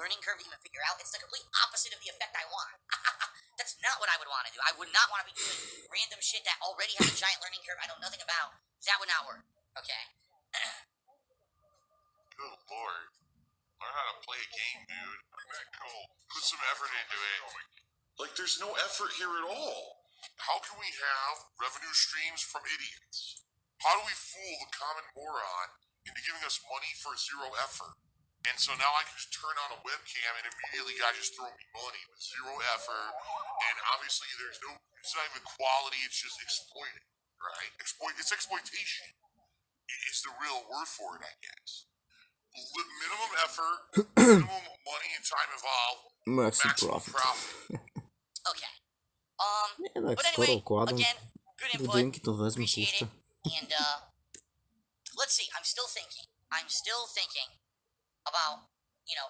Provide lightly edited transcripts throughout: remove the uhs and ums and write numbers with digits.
learning curve to even figure out. It's the complete opposite of the effect I want. That's not what I would want to do. I would not want to be doing random shit that already has a giant learning curve I know nothing about. That would not work. Okay. Good lord. Learn how to play a game, dude. Cool. Put some effort into it. Like, there's no effort here at all. How can we have revenue streams from idiots? How do we fool the common moron into giving us money for zero effort? And so now I can just turn on a webcam and immediately guys just throw me money with zero effort. And obviously it's not even quality, it's just exploiting, right? It's exploitation. It's the real word for it, I guess. Minimum effort, minimum money and time involved, maximum profit. Okay. Tak But anyway, skoro układam again, good input. budynki, to wezmę, Appreciate puszczę. it. And let's see. I'm still thinking about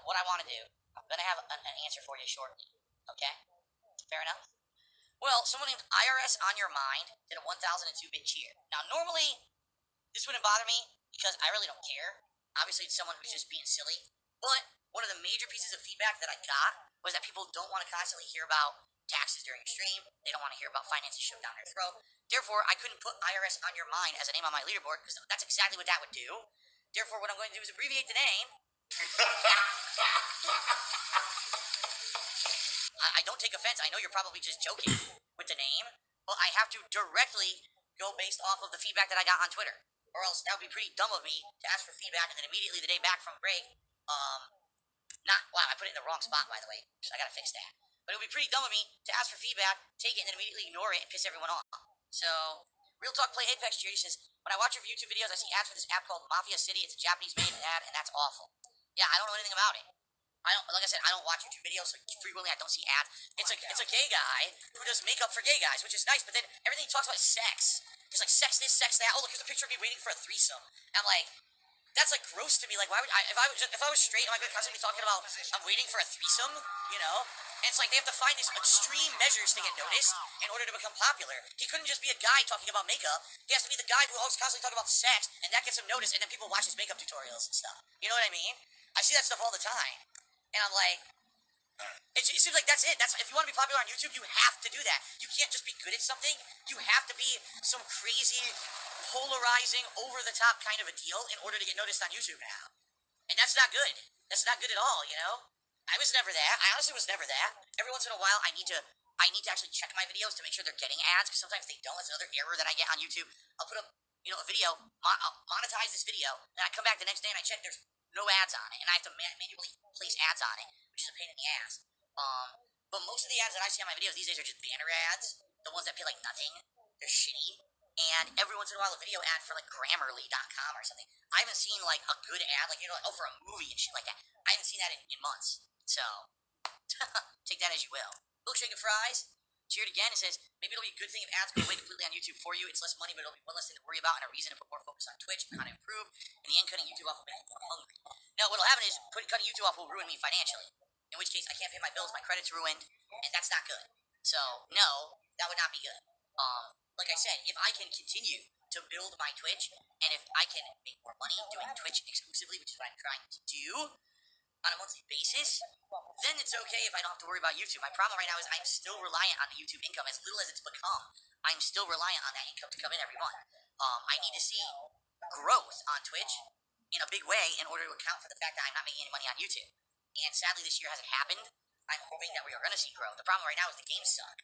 what I want to do. I'm gonna have an answer for you shortly. Okay. Fair enough. Well, someone named IRS on Your Mind did a 1002-bit cheer. Now, normally this wouldn't bother me because I really don't care. Obviously, it's someone who's just being silly. But one of the major pieces of feedback that I got was that people don't want to constantly hear about taxes during a stream. They don't want to hear about finances shoved down their throat. Therefore, I couldn't put IRS on Your Mind as a name on my leaderboard because that's exactly what that would do. Therefore, what I'm going to do is abbreviate the name. I don't take offense. I know you're probably just joking with the name. But I have to directly go based off of the feedback that I got on Twitter. Or else that would be pretty dumb of me to ask for feedback and then immediately the day back from break, wow, I put it in the wrong spot, by the way, so I gotta fix that. But it would be pretty dumb of me to ask for feedback, take it, and then immediately ignore it and piss everyone off. So, Real Talk Play Apex Cheer says, when I watch your YouTube videos, I see ads for this app called Mafia City. It's a Japanese-made ad, and that's awful. Yeah, I don't know anything about it. Like I said, I don't watch YouTube videos, so frequently I don't see ads. It's a gay guy who does makeup for gay guys, which is nice, but then everything he talks about is sex. There's like sex this, sex that. Oh, look, here's a picture of me waiting for a threesome. And I'm like, that's like gross to me. Like, why would if I was straight, am I going to constantly be talking about I'm waiting for a threesome? And it's like they have to find these extreme measures to get noticed in order to become popular. He couldn't just be a guy talking about makeup. He has to be the guy who always constantly talking about sex, and that gets him noticed, and then people watch his makeup tutorials and stuff. You know what I mean? I see that stuff all the time, and I'm like, it seems like that's it. If you want to be popular on YouTube, you have to do that. You can't just be good at something. You have to be some crazy, polarizing, over-the-top kind of a deal in order to get noticed on YouTube now. And that's not good. That's not good at all, I was never that. I honestly was never that. Every once in a while, I need to actually check my videos to make sure they're getting ads, because sometimes they don't. That's another error that I get on YouTube. I'll put up, a video, I'll monetize this video, and I come back the next day and I check there's no ads on it, and I have to manually place ads on it, which is a pain in the ass. But most of the ads that I see on my videos these days are just banner ads, the ones that pay like nothing. They're shitty. And every once in a while, a video ad for like Grammarly.com or something. I haven't seen like a good ad, for a movie and shit like that. I haven't seen that in months. So, take that as you will. Milkshake and fries. Cheered again. It says, maybe it'll be a good thing if ads go away completely on YouTube for you. It's less money, but it'll be one less thing to worry about and a reason to put more focus on Twitch and how to improve. In the end, cutting YouTube off will make me hungry. Now, what'll happen is cutting YouTube off will ruin me financially. In which case, I can't pay my bills, my credit's ruined, and that's not good. So, no, that would not be good. Like I said, if I can continue to build my Twitch, and if I can make more money doing Twitch exclusively, which is what I'm trying to do on a monthly basis, then it's okay if I don't have to worry about YouTube. My problem right now is I'm still reliant on the YouTube income, as little as it's become. I'm still reliant on that income to come in every month. I need to see growth on Twitch in a big way in order to account for the fact that I'm not making any money on YouTube. And sadly, this year hasn't happened. I'm hoping that we are going to see growth. The problem right now is the games suck.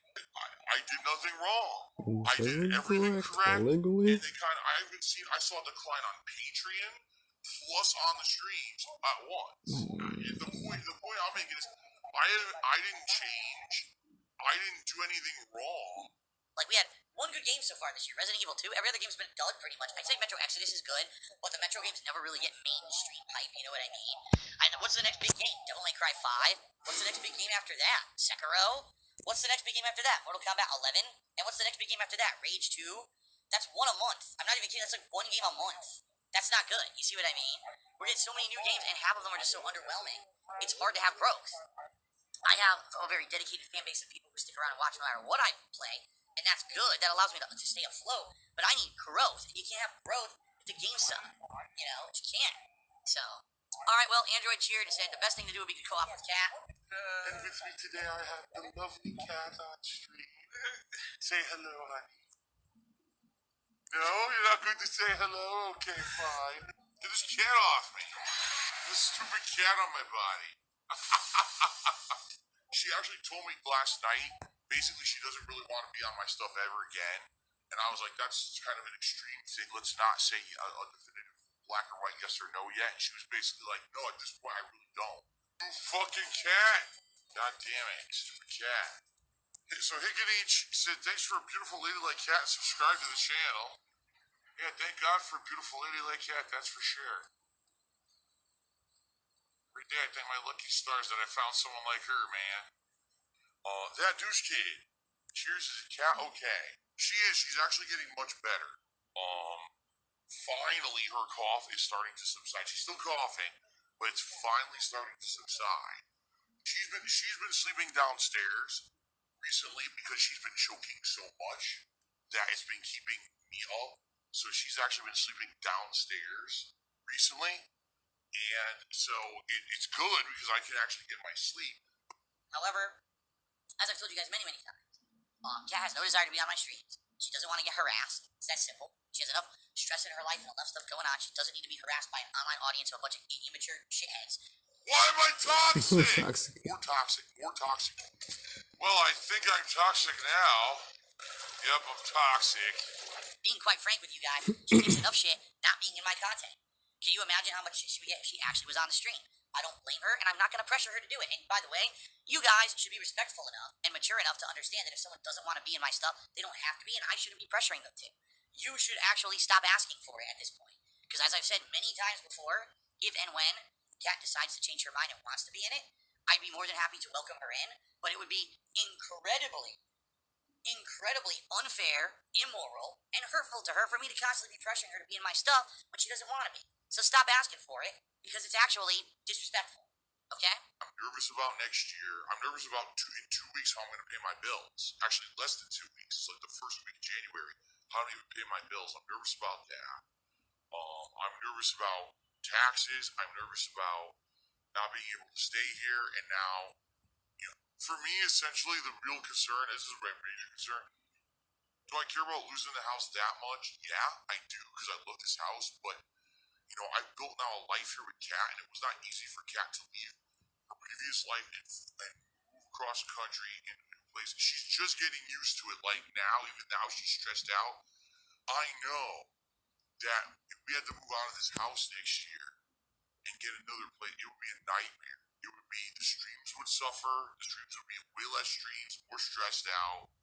I did nothing wrong. I did everything correct. And I saw a decline on Patreon plus on the streams at once. The point I'm making is I didn't change. I didn't do anything wrong. Like, we had one good game so far this year, Resident Evil 2. Every other game's been a dud, pretty much. I'd say Metro Exodus is good, but the Metro games never really get mainstream hype, you know what I mean? And what's the next big game? Devil May Cry 5? What's the next big game after that? Sekiro? What's the next big game after that? Mortal Kombat 11? And what's the next big game after that? Rage 2? That's one a month. I'm not even kidding, that's like one game a month. That's not good, you see what I mean? We're getting so many new games, and half of them are just so underwhelming. It's hard to have growth. I have a very dedicated fan base of people who stick around and watch no matter what I play. And that's good. That allows me to stay afloat. But I need growth. You can't have growth if the game sucks. You can't. So, Alright, well, Android cheered and said the best thing to do would be to co-op with Cat. And with me today I have the lovely cat on stream. Say hello, honey. No, you're not good to say hello? Okay, fine. Get this cat off me. This stupid cat on my body. She actually told me last night, basically she doesn't really want to be on my stuff ever again. And I was like, that's kind of an extreme thing. Let's not say a definitive black or white yes or no yet. And she was basically like, no, at this point I really don't. You fucking cat. God damn it, stupid cat. So Hickenich said, thanks for a beautiful lady like cat and subscribe to the channel. Yeah, thank God for a beautiful lady like cat, that's for sure. Every day I thank my lucky stars that I found someone like her, man. That douche kid. Cheers is a cat, okay. She is, she's actually getting much better. Finally her cough is starting to subside. She's still coughing, but it's finally starting to subside. She's been sleeping downstairs recently because she's been choking so much that it's been keeping me up. So she's actually been sleeping downstairs recently, and so it's good because I can actually get my sleep. However, as I've told you guys many, many times, Cat has no desire to be on my streams. She doesn't want to get harassed. It's that simple. She has enough stress in her life and enough stuff going on. She doesn't need to be harassed by an online audience of a bunch of immature shitheads. Why am I toxic? Toxic. More toxic. More toxic. Well, I think I'm toxic now. Yep, I'm toxic. Being quite frank with you guys, she takes enough shit not being in my content. Can you imagine how much shit she would get if she actually was on the stream? I don't blame her, and I'm not going to pressure her to do it. And by the way, you guys should be respectful enough and mature enough to understand that if someone doesn't want to be in my stuff, they don't have to be, and I shouldn't be pressuring them to. You should actually stop asking for it at this point. Because as I've said many times before, if and when Kat decides to change her mind and wants to be in it, I'd be more than happy to welcome her in, but it would be incredibly unfair, immoral, and hurtful to her for me to constantly be pressuring her to be in my stuff when she doesn't want to be. So stop asking for it, because it's actually disrespectful. Okay? I'm nervous about next year. I'm nervous about in 2 weeks how I'm going to pay my bills. Actually, less than 2 weeks. It's like the first week of January. How do I even pay my bills? I'm nervous about that. I'm nervous about taxes. I'm nervous about not being able to stay here. And now, for me, essentially, the real concern, this is my major concern. Do I care about losing the house that much? Yeah, I do, because I love this house. But, I've built now a life here with Kat, and it was not easy for Kat to leave her previous life and move across the country and places. She's just getting used to it. Like now, even now, she's stressed out. I know that if we had to move out of this house next year and get another place, it would be a nightmare. It would be, the streams would suffer. The streams would be way less streams, more stressed out.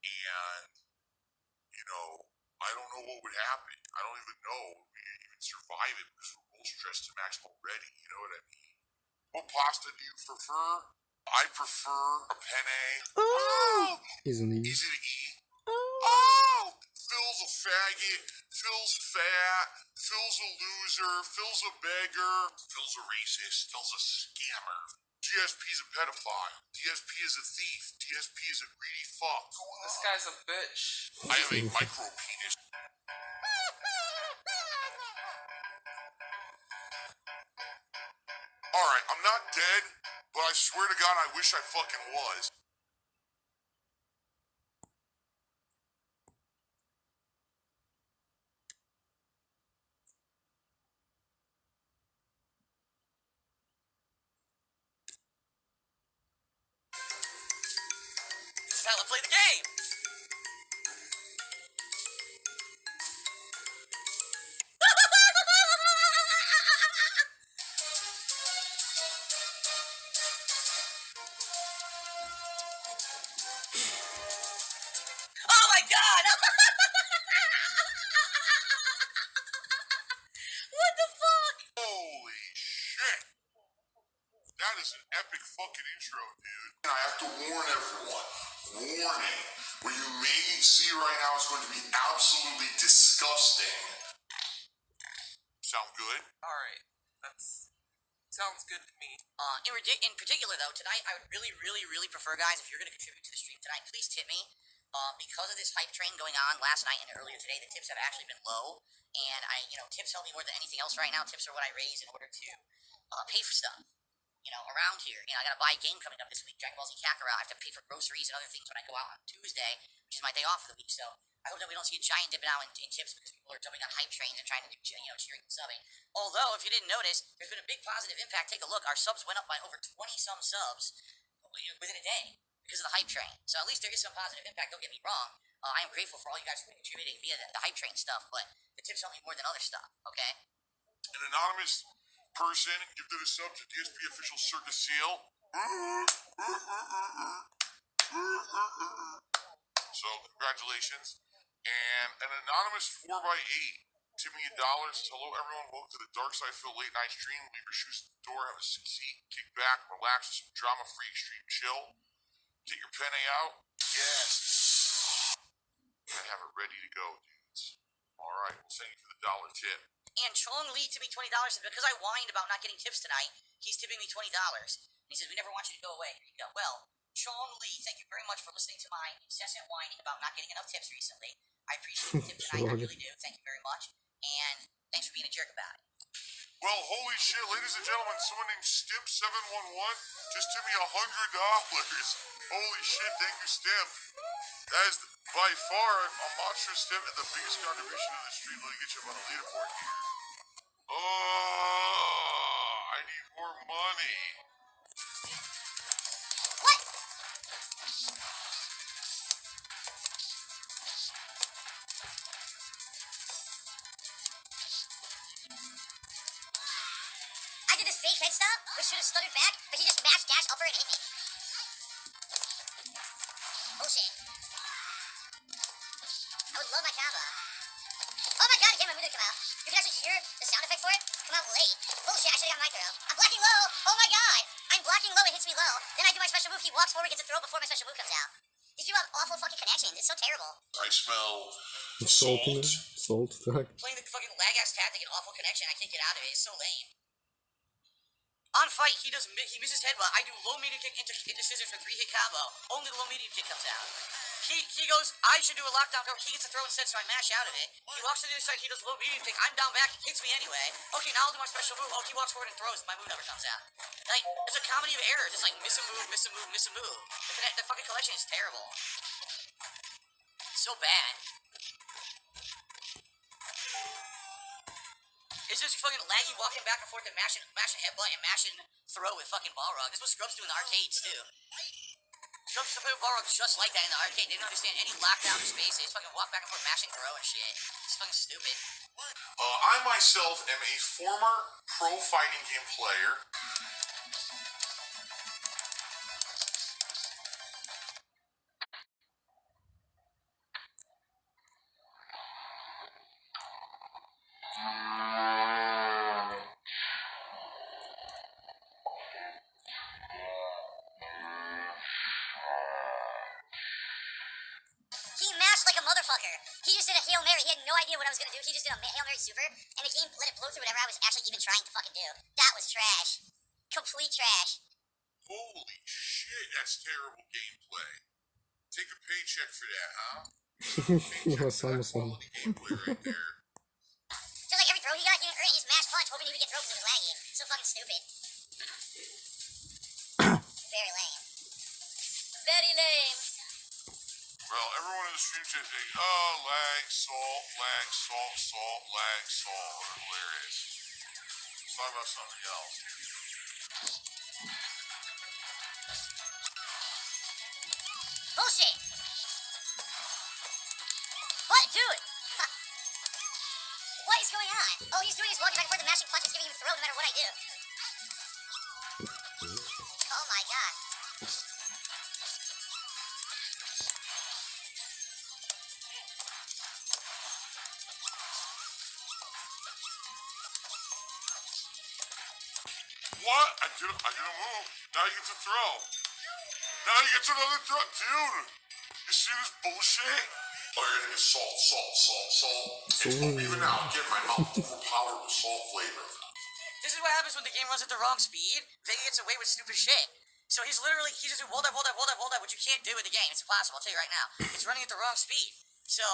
And, I don't know what would happen. I don't even know if we even survive it because we're both stressed to max already. You know what I mean? What pasta do you prefer? I prefer a penne. Oh! Easy to Easy to eat. Oh! Phil's a faggot. Phil's fat. Phil's a loser. Phil's a beggar. Phil's a racist. Phil's a scammer. DSP's a pedophile. DSP is a thief. DSP is a greedy fuck. This guy's a bitch. I have a micro penis. Alright, I'm not dead, but I swear to God, I wish I fucking was. This is how to play the game! Oh my god! What the fuck? Holy shit! That is an epic fucking intro, dude. I have to warn everyone. Warning. What you may see right now is going to be absolutely disgusting. Sound good? Alright, sounds good to me. In particular, though, tonight, I would really, really, really prefer, guys, if you're going to contribute to the stream tonight, please tip me. Because of this hype train going on last night and earlier today, the tips have actually been low. And tips help me more than anything else right now. Tips are what I raise in order to pay for stuff. Around here, I gotta buy a game coming up this week, Dragon Ball Z Kakarot. I have to pay for groceries and other things when I go out on Tuesday, which is my day off for the week. So I hope that we don't see a giant dip now in tips because people are jumping on hype trains and trying to do, cheering and subbing. Although, if you didn't notice, there's been a big positive impact. Take a look. Our subs went up by over 20-some subs within a day because of the hype train. So at least there is some positive impact. Don't get me wrong. I am grateful for all you guys who are contributing via the hype train stuff, but the tips help me more than other stuff. Okay. An anonymous person gifted a sub to DSP official Circus Seal. So congratulations. And an anonymous 4x8 tipped me $1. Hello everyone, welcome to the Dark Side Phil late night stream. Leave your shoes at the door, have a seat, kick back, relax with some drama-free extreme chill. Get your penne out. Yes. And have it ready to go, dudes. Alright, we'll thank you for the $1 tip. And Chong Lee tipped me $20 because I whined about not getting tips tonight. He's tipping me $20. And he says, we never want you to go away. Here you go. Well, Chong Lee, thank you very much for listening to my incessant whining about not getting enough tips recently. I appreciate the tip tonight. I really do. Thank you very much. And thanks for being a jerk about it. Well, holy shit, ladies and gentlemen, someone named Stimp711 just tipped me $100. Holy shit, thank you, Stimp. That is by far a monstrous Stimp and the biggest contribution to the stream. Let me get you up on a leaderboard here. Oh, I need more money. What? I did this fake head stop, which should have stuttered back, but he just mashed dash upper and hit me. Bullshit. I would love my combo. Oh my god, again, my move didn't come out. You can actually hear the sound effect for it come out late. Bullshit, I should've got my throw. I'm blocking low! Oh my god! I'm blocking low, it hits me low. Then I do my special move, he walks forward, gets a throw before my special move comes out. These people have awful fucking connections, it's so terrible. I smell Salt in it. Salt attack. Playing the fucking lag-ass tactic and awful connection, I can't get out of it, it's so lame. On fight, he misses headbutt. I do low medium kick into scissors for 3-hit combo. Only the low medium kick comes out. He goes, I should do a lockdown cover. He gets a throw instead, so I mash out of it. He walks to the other side, he does low medium kick. I'm down back, he hits me anyway. Okay, now I'll do my special move. Oh, he walks forward and throws, my move never comes out. Like, it's a comedy of errors. It's like miss a move, miss a move, miss a move. The fucking collection is terrible. It's so bad. It's just fucking laggy walking back and forth and mashing headbutt and mashing throw with fucking Balrog. This is what Scrubs do in the arcades too. Scrubs play with Balrog just like that in the arcade. They didn't understand any lockdown space. They just fucking walk back and forth mashing throw and shit. It's fucking stupid. I myself am a former pro fighting game player. He mashed like a motherfucker. He just did a Hail Mary. He had no idea what I was gonna do. He just did a Hail Mary super, and the game let it blow through whatever I was actually even trying to fucking do. That was trash. Complete trash. Holy shit, that's terrible gameplay. Take a paycheck for that, huh? Yes, almost one. Quality gameplay right there. Just like every throw he got, he didn't earn it. He just mashed punch, hoping he would get throw because it was laggy. So fucking stupid. Very lame. Very lame. Well, everyone in the stream chat saying, oh, lag, salt, lag, salt, salt, lag, salt. Hilarious. Let's talk about something else. Bullshit. What, dude? What is going on? Oh, he's doing his walking back and forth and mashing punches, giving him throw no matter what I do. Oh my god. What? I did a move. Now he gets a throw. Now he gets another throw. Dude, you see this bullshit? Oh, you're gonna get salt, salt, salt, salt. It's even now, get my mouth overpowered with salt flavor. This is what happens when the game runs at the wrong speed. Vega gets away with stupid shit. So he's just doing wall dive, which you can't do in the game. It's impossible, I'll tell you right now. He's running at the wrong speed. So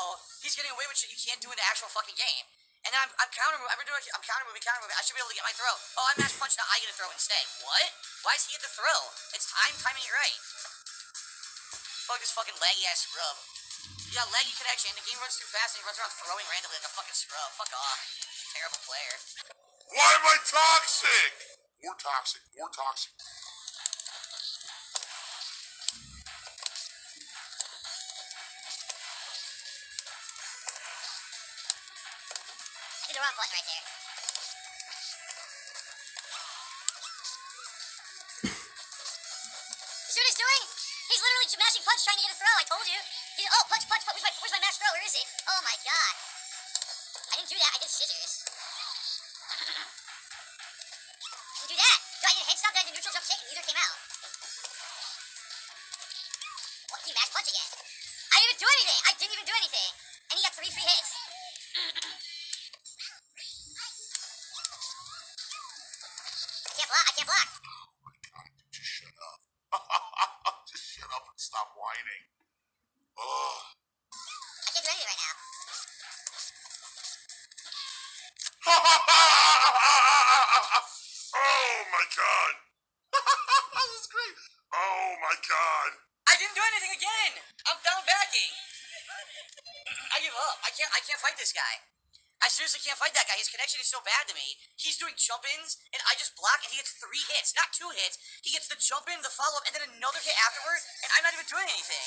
he's getting away with shit you can't do in the actual fucking game. And then I'm counter moving. I'm counter moving. I should be able to get my throw. Oh, I'm mash punch, now I get a throw instead. What? Why does he get the throw? It's timing it right. Fuck this fucking laggy ass scrub. Yeah, laggy connection. The game runs too fast and he runs around throwing randomly like a fucking scrub. Fuck off. Terrible player. Why am I toxic? More toxic. More toxic. I did the wrong button right there. You see what he's doing? He's literally mashing punch trying to get a throw. I told you. Oh, punch. Where's my mash throw? Where is it? Oh my god. I didn't do that. I did scissors. Didn't do that. I did head stop, then I did neutral jump kick, and neither came out. What? He mash punch again. I didn't even do anything. And he got 3 free hits. I can't block. Oh my god, just shut up. Just shut up and stop whining. Ugh. I can't do anything right now. Oh my god. This is great. Oh my god. I didn't do anything again. I'm down backing. I give up. I can't fight this guy. I seriously can't fight that guy. His connection is so bad to me. He's doing jump-ins, and I just block, and he gets 3 hits, not 2 hits. He gets the jump-in, the follow-up, and then another hit afterward, and I'm not even doing anything.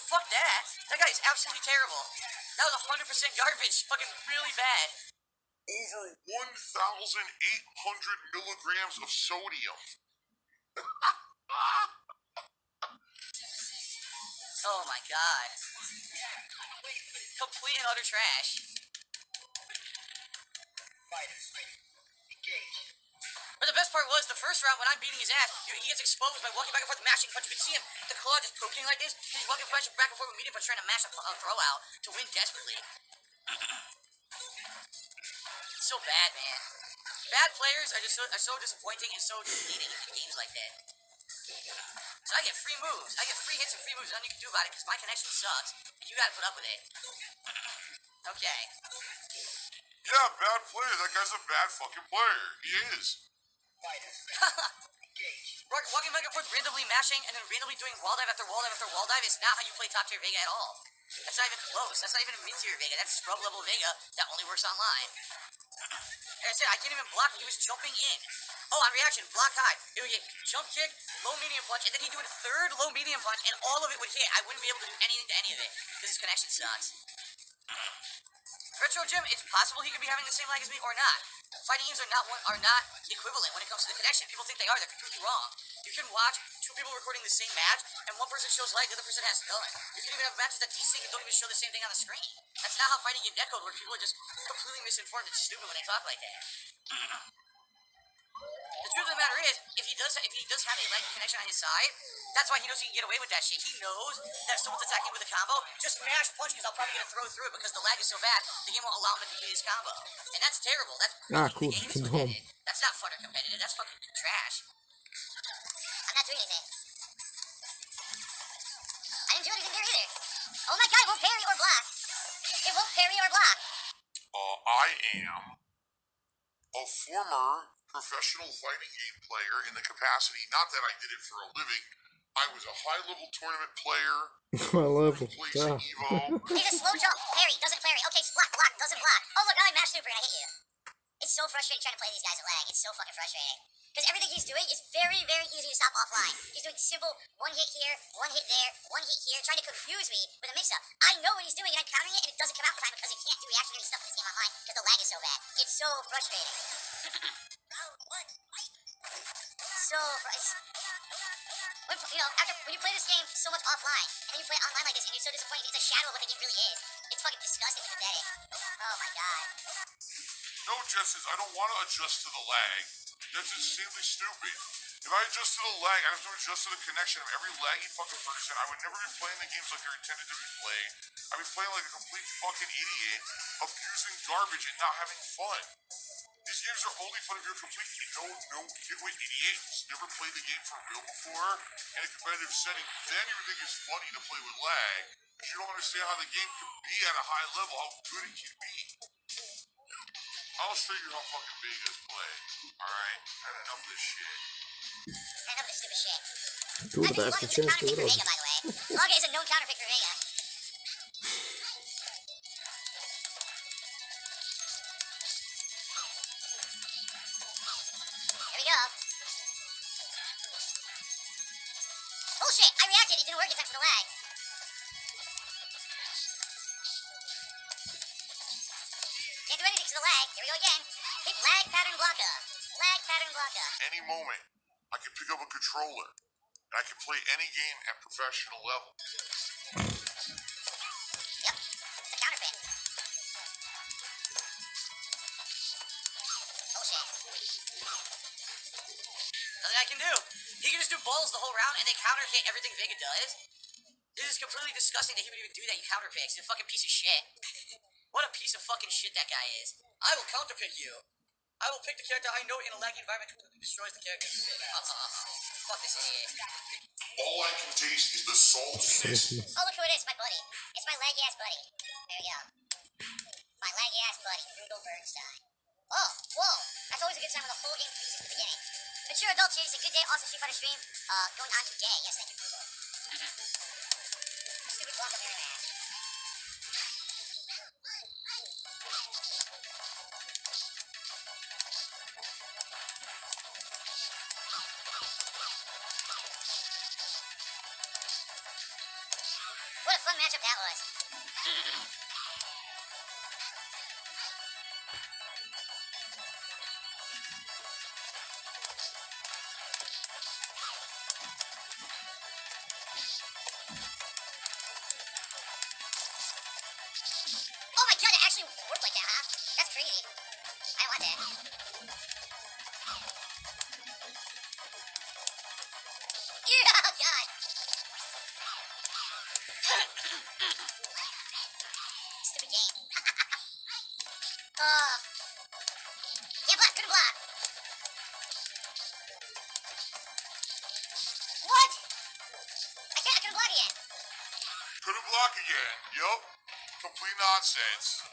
Fuck that. That guy is absolutely terrible. That was 100% garbage. Fucking really bad. Over 1,800 milligrams of sodium. Oh my god. Complete and utter trash. But the best part was the first round when I'm beating his ass, he gets exposed by walking back and forth, mashing punch. You can see him, the claw just poking like this. He's walking back and forth with medium punch, trying to mash a throw out to win desperately. It's so bad, man. Bad players are so disappointing and so depleting in games like that. So I get free moves. I get free hits and free moves. Nothing you can do about it because my connection sucks, and you gotta put up with it. Okay. Yeah, bad player. That guy's a bad fucking player. He is. Walking back and forth, randomly mashing, and then randomly doing wall dive after wall dive after wall dive is not how you play top tier Vega at all. That's not even close. That's not even mid tier Vega. That's scrub level Vega that only works online. Like I said, I can't even block when he was jumping in. Oh, on reaction, block high. It would get jump kick, low medium punch, and then he'd do a third low medium punch, and all of it would hit. I wouldn't be able to do anything to any of it because his connection sucks. Retro Jim, it's possible he could be having the same lag as me or not. Fighting games are not equivalent when it comes to the connection. People think they are. They're completely wrong. You can watch 2 people recording the same match, and one person shows lag, the other person has none. You can even have matches that desync and don't even show the same thing on the screen. That's not how fighting game netcode works. People are just completely misinformed and stupid when they talk like that. The truth of the matter is, if he does have a lag connection on his side, that's why he knows he can get away with that shit. He knows that if someone's attacking with a combo, just mash punch because I'll probably get a throw through it because the lag is so bad, the game won't allow him to complete his combo. And that's terrible. That's cool. the game is limited. That's not fun or competitive. That's fucking trash. I'm not doing anything. I didn't do anything there either. Oh my god, it won't parry or block. It won't parry or block. I am a former professional fighting game player in the capacity, not that I did it for a living. I was a high-level tournament player. High level. Replacing Evo. He's a slow jump. Parry, doesn't parry. Okay, block, doesn't block. Oh look, now I mashed super and I hit you. It's so frustrating trying to play these guys at lag. It's so fucking frustrating. Because everything he's doing is very, very easy to stop offline. He's doing simple 1 hit here, 1 hit there, 1 hit here, trying to confuse me with a mix-up. I know what he's doing and I'm countering it and it doesn't come out in time because he can't do reactionary stuff in this game online because the lag is so bad. It's so frustrating. When you play this game so much offline, and then you play it online like this, and you're so disappointed, it's a shadow of what the game really is. It's fucking disgusting and pathetic. Oh my god. No, Justice, I don't want to adjust to the lag. That's insanely stupid. If I adjust to the lag, I have to adjust to the connection of every laggy fucking person. I would never be playing the games like they're intended to be played. I'd be playing like a complete fucking idiot, abusing garbage and not having fun. This games are only fun if you're completely no nitwit idiots. Never played the game for real before in a competitive setting. Then you would think it's funny to play with lag. Because you don't understand how the game can be at a high level, how good it can be. I'll show you how fucking Vegas play. Alright? Had enough of this shit. Enough of this stupid shit. Dur da Log is a chance counterpick to for vuralım. Vega, by the way. Log is a known counterpick for Vega. Here we go. Bullshit! I reacted. It didn't work in time for the lag. Can't do anything to the lag. Here we go again. Hit lag pattern blocker. Lag pattern blocker. Any moment, I can pick up a controller. And I can play any game at professional level. Yep. It's a counterpick. Bullshit. Nothing I can do. He can just do balls the whole round and they counter hit everything Vega does. This is completely disgusting that he would even do that, you counterpicks. He's a fucking piece of shit. What a piece of fucking shit that guy is. I will counterpick you. I will pick the character I know in a laggy environment who destroys the character. Fuck this idiot. All I can taste is the saltiness. Oh, look who it is, my buddy. It's my laggy ass buddy. There we go. My laggy ass buddy, Rudolph Bernstein. Oh, whoa. That's always a good sign when the whole game freezes at the beginning. Mature adult chase, a good day, also Street Fighter stream. Going on today. Yes, thank you, Google. Stupid block of Mary Man. What a fun matchup that was. Oh my god, it actually worked like that, huh? That's crazy. I want that. Yeah, oh god. Stupid game. Can't block, couldn't block. What? I couldn't block again. Couldn't block again. Yup. Complete nonsense.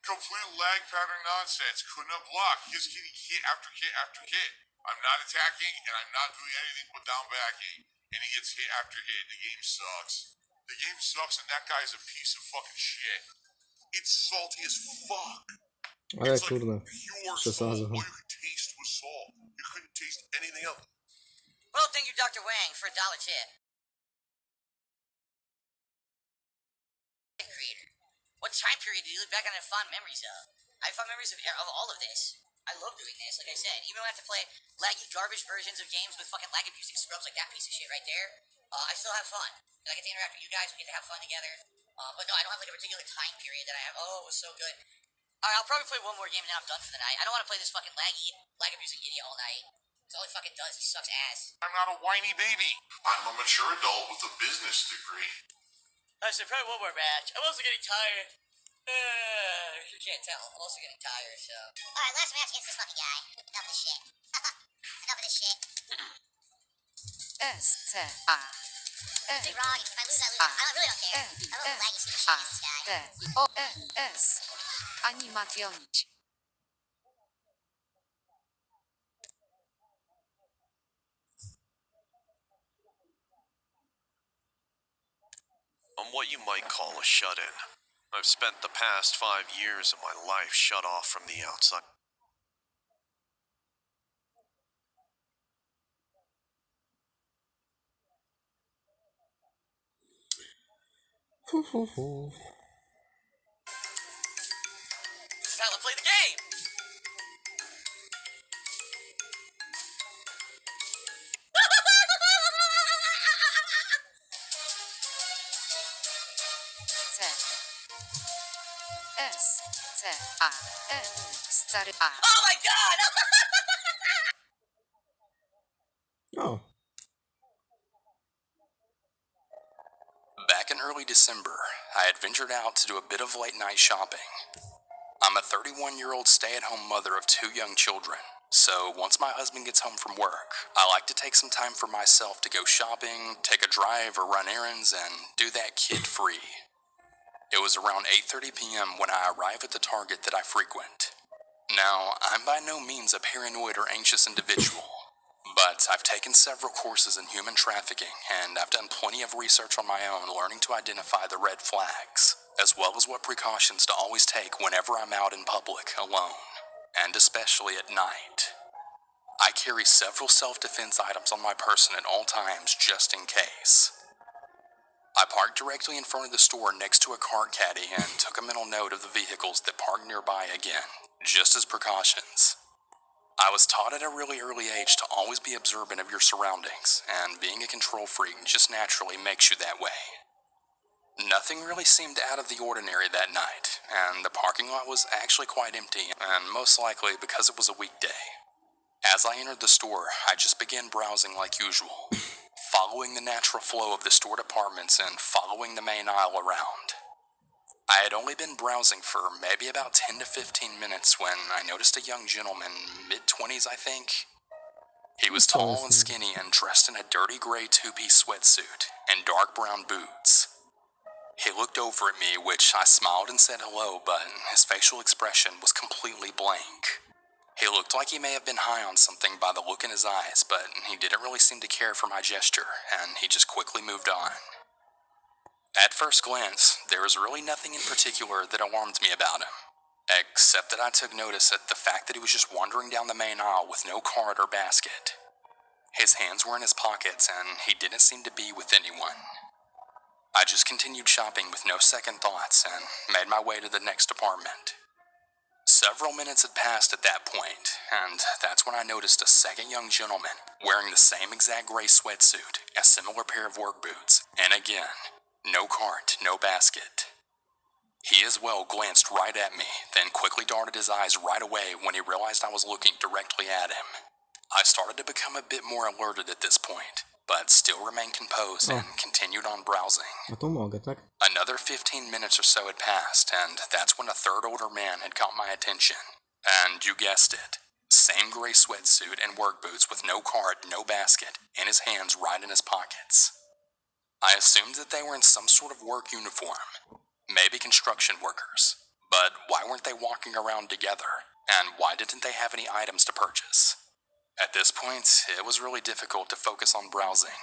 Complete lag pattern nonsense. Couldn't block. Just getting hit after hit after hit. I'm not attacking and I'm not doing anything but down backing. And he gets hit after hit. The game sucks. The game sucks and that guy is a piece of fucking shit. It's salty as fuck. Ayak It's like burada. pure İşte salt. sadece. All you could taste was salt. You couldn't taste anything else. Well, thank you, Dr. Wang, for a dollar tip. Creator. What time period do you look back on and have fond memories of? I have fond memories of all of this. I love doing this, like I said. Even when I have to play laggy garbage versions of games with fucking lag abusing scrubs like that piece of shit right there, I still have fun. I get to interact with you guys, we get to have fun together. But no, I don't have like a particular time period that I have. Oh, it was so good. Alright, I'll probably play one more game and then I'm done for the night. I don't want to play this fucking lag abusing idiot all night. That's all he fucking does. He sucks ass. I'm not a whiny baby. I'm a mature adult with a business degree. I said probably one more match. I'm also getting tired. You can't tell. I'm also getting tired, so. Alright, last match against this fucking guy. Enough of this shit. Enough of this shit. S-T-A. Big Rog, if I lose, I lose. I really don't care. I love laggy stupid shit against this guy. T-O-N-S. Animatronici. I'm what you might call a shut-in. I've spent the past 5 years of my life shut off from the outside. Now let's play the game! S-T-A-N. Stary A. Oh my god! Oh. Back in early December, I had ventured out to do a bit of late night shopping. I'm I'm a 31-year-old stay-at-home mother of 2 young children. So once my husband gets home from work, I like to take some time for myself to go shopping, take a drive, or run errands, and do that kid-free. It was around 8:30 p.m. when I arrive at the Target that I frequent. Now, I'm by no means a paranoid or anxious individual, but I've taken several courses in human trafficking, and I've done plenty of research on my own learning to identify the red flags, as well as what precautions to always take whenever I'm out in public alone, and especially at night. I carry several self-defense items on my person at all times just in case. I parked directly in front of the store next to a cart caddy and took a mental note of the vehicles that parked nearby again, just as precautions. I was taught at a really early age to always be observant of your surroundings, and being a control freak just naturally makes you that way. Nothing really seemed out of the ordinary that night, and the parking lot was actually quite empty, and most likely because it was a weekday. As I entered the store, I just began browsing like usual, following the natural flow of the store departments and following the main aisle around. I had only been browsing for maybe about 10 to 15 minutes when I noticed a young gentleman, mid-20s I think. He was tall and skinny and dressed in a dirty gray 2-piece sweatsuit and dark brown boots. He looked over at me, which I smiled and said hello, but his facial expression was completely blank. He looked like he may have been high on something by the look in his eyes, but he didn't really seem to care for my gesture, and he just quickly moved on. At first glance, there was really nothing in particular that alarmed me about him, except that I took notice at the fact that he was just wandering down the main aisle with no cart or basket. His hands were in his pockets, and he didn't seem to be with anyone. I just continued shopping with no second thoughts and made my way to the next department. Several minutes had passed at that point, and that's when I noticed a second young gentleman wearing the same exact gray sweatsuit, a similar pair of work boots, and again, no cart, no basket. He as well glanced right at me, then quickly darted his eyes right away when he realized I was looking directly at him. I started to become a bit more alerted at this point, but still remained composed and continued on browsing. A to mogę, tak? Another 15 minutes or so had passed, and that's when a third older man had caught my attention. And you guessed it, same gray sweatsuit and work boots with no cart, no basket, and his hands right in his pockets. I assumed that they were in some sort of work uniform, maybe construction workers. But why weren't they walking around together? And why didn't they have any items to purchase? At this point, it was really difficult to focus on browsing.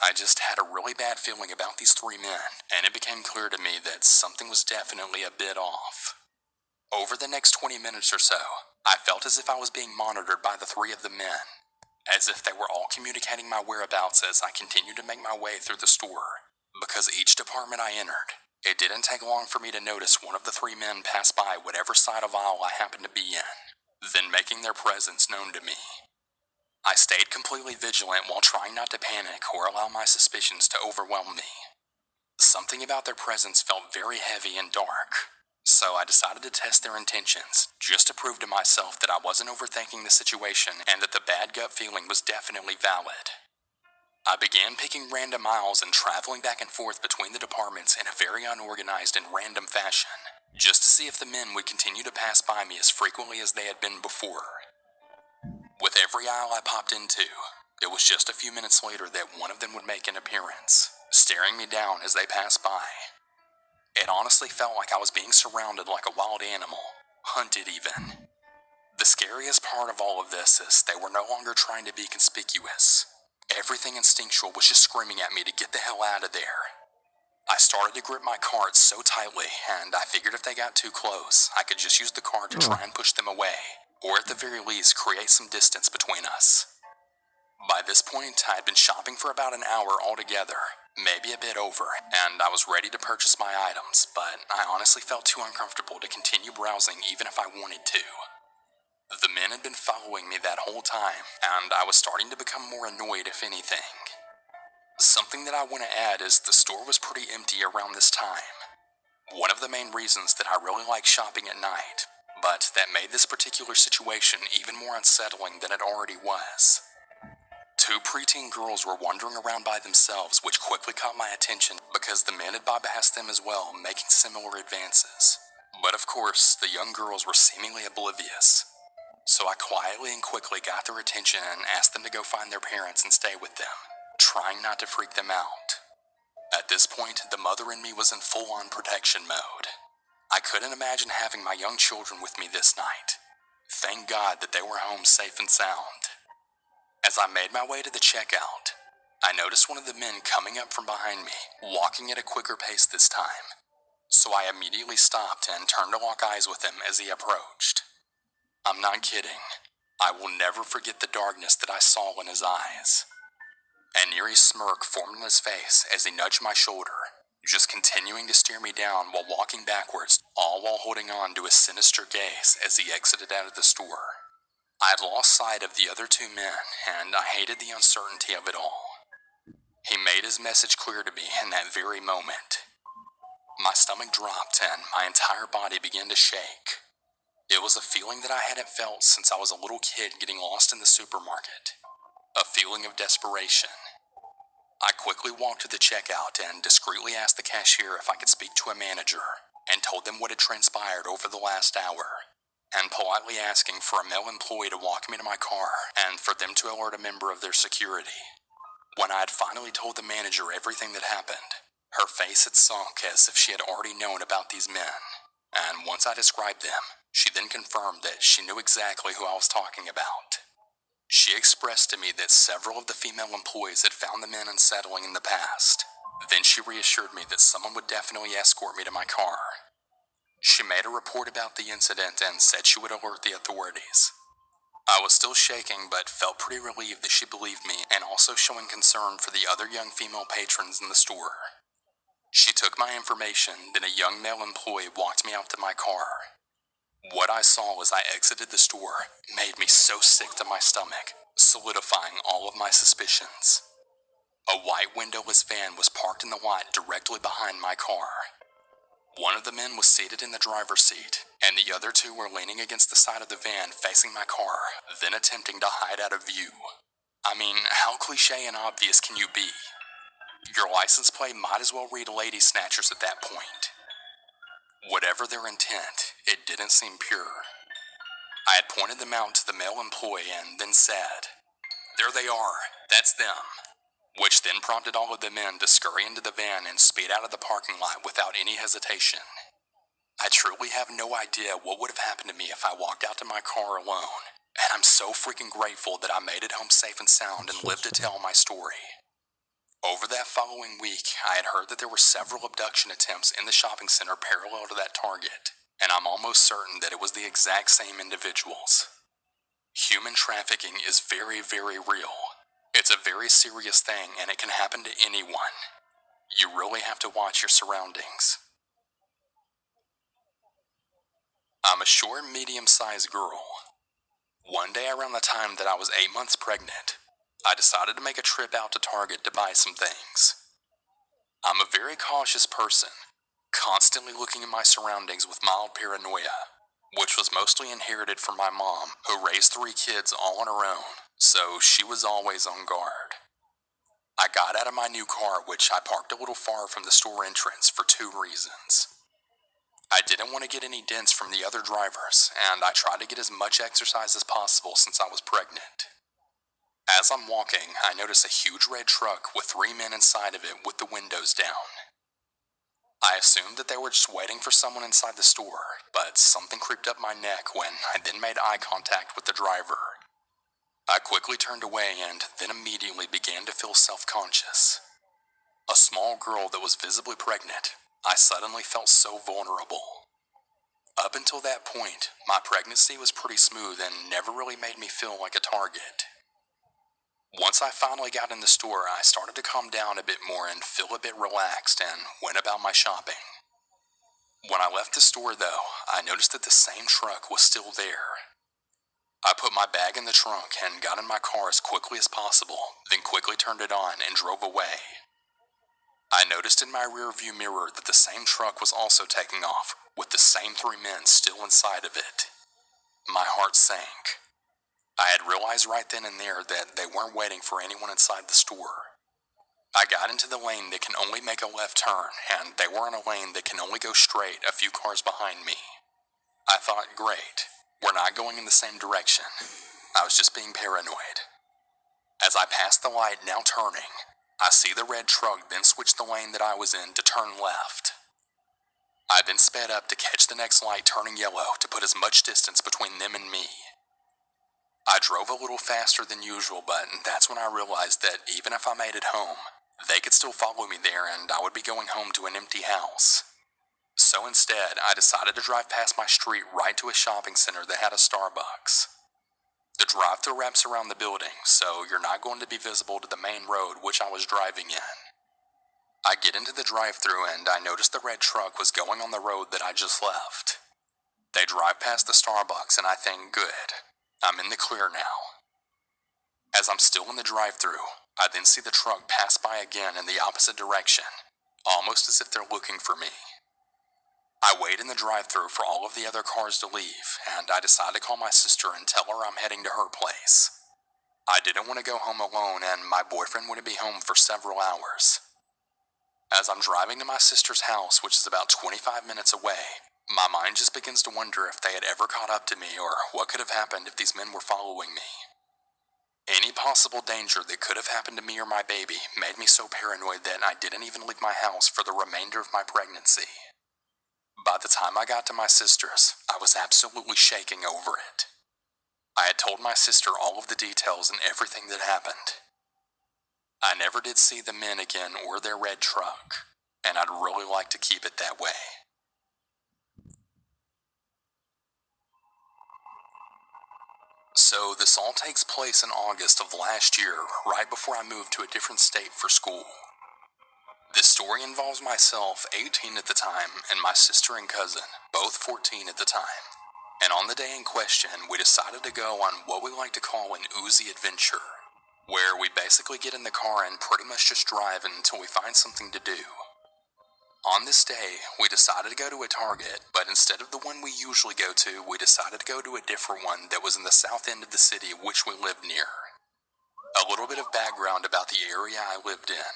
I just had a really bad feeling about these 3 men, and it became clear to me that something was definitely a bit off. Over the next 20 minutes or so, I felt as if I was being monitored by the 3 of the men, as if they were all communicating my whereabouts as I continued to make my way through the store. Because each department I entered, it didn't take long for me to notice one of the 3 men pass by whatever side of aisle I happened to be in, then making their presence known to me. I stayed completely vigilant while trying not to panic or allow my suspicions to overwhelm me. Something about their presence felt very heavy and dark, so I decided to test their intentions, just to prove to myself that I wasn't overthinking the situation and that the bad gut feeling was definitely valid. I began picking random aisles and traveling back and forth between the departments in a very unorganized and random fashion, just to see if the men would continue to pass by me as frequently as they had been before. With every aisle I popped into, it was just a few minutes later that one of them would make an appearance, staring me down as they passed by. It honestly felt like I was being surrounded like a wild animal, hunted even. The scariest part of all of this is they were no longer trying to be conspicuous. Everything instinctual was just screaming at me to get the hell out of there. I started to grip my cart so tightly, and I figured if they got too close, I could just use the cart to try and push them away, or at the very least create some distance between us. By this point, I had been shopping for about an hour altogether, maybe a bit over, and I was ready to purchase my items, but I honestly felt too uncomfortable to continue browsing even if I wanted to. The men had been following me that whole time, and I was starting to become more annoyed if anything. Something that I want to add is the store was pretty empty around this time. One of the main reasons that I really like shopping at night, but that made this particular situation even more unsettling than it already was. 2 preteen girls were wandering around by themselves, which quickly caught my attention because the men had bypassed them as well, making similar advances. But of course, the young girls were seemingly oblivious. So I quietly and quickly got their attention and asked them to go find their parents and stay with them, trying not to freak them out. At this point, the mother in me was in full-on protection mode. I couldn't imagine having my young children with me this night. Thank God that they were home safe and sound. As I made my way to the checkout, I noticed one of the men coming up from behind me, walking at a quicker pace this time. So I immediately stopped and turned to lock eyes with him as he approached. I'm not kidding. I will never forget the darkness that I saw in his eyes. An eerie smirk formed on his face as he nudged my shoulder, just continuing to stare me down while walking backwards, all while holding on to his sinister gaze as he exited out of the store. I had lost sight of the other two men, and I hated the uncertainty of it all. He made his message clear to me in that very moment. My stomach dropped and my entire body began to shake. It was a feeling that I hadn't felt since I was a little kid getting lost in the supermarket. A feeling of desperation. I quickly walked to the checkout and discreetly asked the cashier if I could speak to a manager, and told them what had transpired over the last hour, and politely asking for a male employee to walk me to my car and for them to alert a member of their security. When I had finally told the manager everything that happened, her face had sunk as if she had already known about these men, and once I described them, she then confirmed that she knew exactly who I was talking about. She expressed to me that several of the female employees had found the men unsettling in the past. Then she reassured me that someone would definitely escort me to my car. She made a report about the incident and said she would alert the authorities. I was still shaking, but felt pretty relieved that she believed me and also showing concern for the other young female patrons in the store. She took my information, then a young male employee walked me out to my car. What I saw as I exited the store made me so sick to my stomach, solidifying all of my suspicions. A white windowless van was parked in the lot directly behind my car. One of the men was seated in the driver's seat, and the other two were leaning against the side of the van facing my car, then attempting to hide out of view. I mean, how cliche and obvious can you be? Your license plate might as well read Lady Snatchers at that point. Whatever their intent, it didn't seem pure. I had pointed them out to the male employee and then said, "There they are, that's them," which then prompted all of the men to scurry into the van and speed out of the parking lot without any hesitation. I truly have no idea what would have happened to me if I walked out to my car alone, and I'm so freaking grateful that I made it home safe and sound and lived to tell my story. Over that following week, I had heard that there were several abduction attempts in the shopping center parallel to that target, and I'm almost certain that it was the exact same individuals. Human trafficking is very, very real. It's a very serious thing, and it can happen to anyone. You really have to watch your surroundings. I'm a short, medium-sized girl. One day around the time that I was 8 months pregnant, I decided to make a trip out to Target to buy some things. I'm a very cautious person, constantly looking at my surroundings with mild paranoia, which was mostly inherited from my mom, who raised 3 kids all on her own, so she was always on guard. I got out of my new car, which I parked a little far from the store entrance, for 2 reasons. I didn't want to get any dents from the other drivers, and I tried to get as much exercise as possible since I was pregnant. As I'm walking, I notice a huge red truck with 3 men inside of it with the windows down. I assumed that they were just waiting for someone inside the store, but something creeped up my neck when I then made eye contact with the driver. I quickly turned away and then immediately began to feel self-conscious. A small girl that was visibly pregnant, I suddenly felt so vulnerable. Up until that point, my pregnancy was pretty smooth and never really made me feel like a target. Once I finally got in the store, I started to calm down a bit more and feel a bit relaxed and went about my shopping. When I left the store though, I noticed that the same truck was still there. I put my bag in the trunk and got in my car as quickly as possible, then quickly turned it on and drove away. I noticed in my rearview mirror that the same truck was also taking off, with the same 3 men still inside of it. My heart sank. I had realized right then and there that they weren't waiting for anyone inside the store. I got into the lane that can only make a left turn, and they were in a lane that can only go straight a few cars behind me. I thought, great, we're not going in the same direction. I was just being paranoid. As I passed the light, now turning, I see the red truck then switch the lane that I was in to turn left. I then sped up to catch the next light turning yellow to put as much distance between them and me. I drove a little faster than usual, but that's when I realized that even if I made it home, they could still follow me there and I would be going home to an empty house. So instead, I decided to drive past my street right to a shopping center that had a Starbucks. The drive-thru wraps around the building, so you're not going to be visible to the main road which I was driving in. I get into the drive-thru and I notice the red truck was going on the road that I just left. They drive past the Starbucks and I think, good, I'm in the clear now. As I'm still in the drive-thru, I then see the truck pass by again in the opposite direction, almost as if they're looking for me. I wait in the drive-thru for all of the other cars to leave, and I decide to call my sister and tell her I'm heading to her place. I didn't want to go home alone, and my boyfriend wouldn't be home for several hours. As I'm driving to my sister's house, which is about 25 minutes away, my mind just begins to wonder if they had ever caught up to me or what could have happened if these men were following me. Any possible danger that could have happened to me or my baby made me so paranoid that I didn't even leave my house for the remainder of my pregnancy. By the time I got to my sister's, I was absolutely shaking over it. I had told my sister all of the details and everything that happened. I never did see the men again or their red truck, and I'd really like to keep it that way. So this all takes place in August of last year, right before I moved to a different state for school. This story involves myself, 18 at the time, and my sister and cousin, both 14 at the time. And on the day in question, we decided to go on what we like to call an Uzi adventure, where we basically get in the car and pretty much just drive until we find something to do. On this day, we decided to go to a Target, but instead of the one we usually go to, we decided to go to a different one that was in the south end of the city which we lived near. A little bit of background about the area I lived in.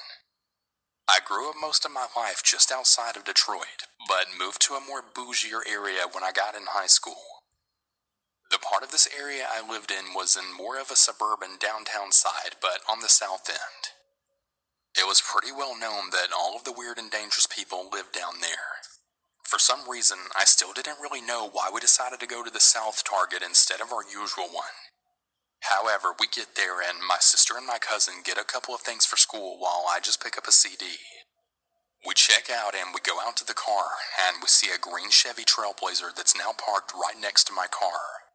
I grew up most of my life just outside of Detroit, but moved to a more bougier area when I got in high school. The part of this area I lived in was in more of a suburban downtown side, but on the south end. It was pretty well known that all of the weird and dangerous people lived down there. For some reason, I still didn't really know why we decided to go to the South Target instead of our usual one. However, we get there and my sister and my cousin get a couple of things for school while I just pick up a CD. We check out and we go out to the car and we see a green Chevy Trailblazer that's now parked right next to my car.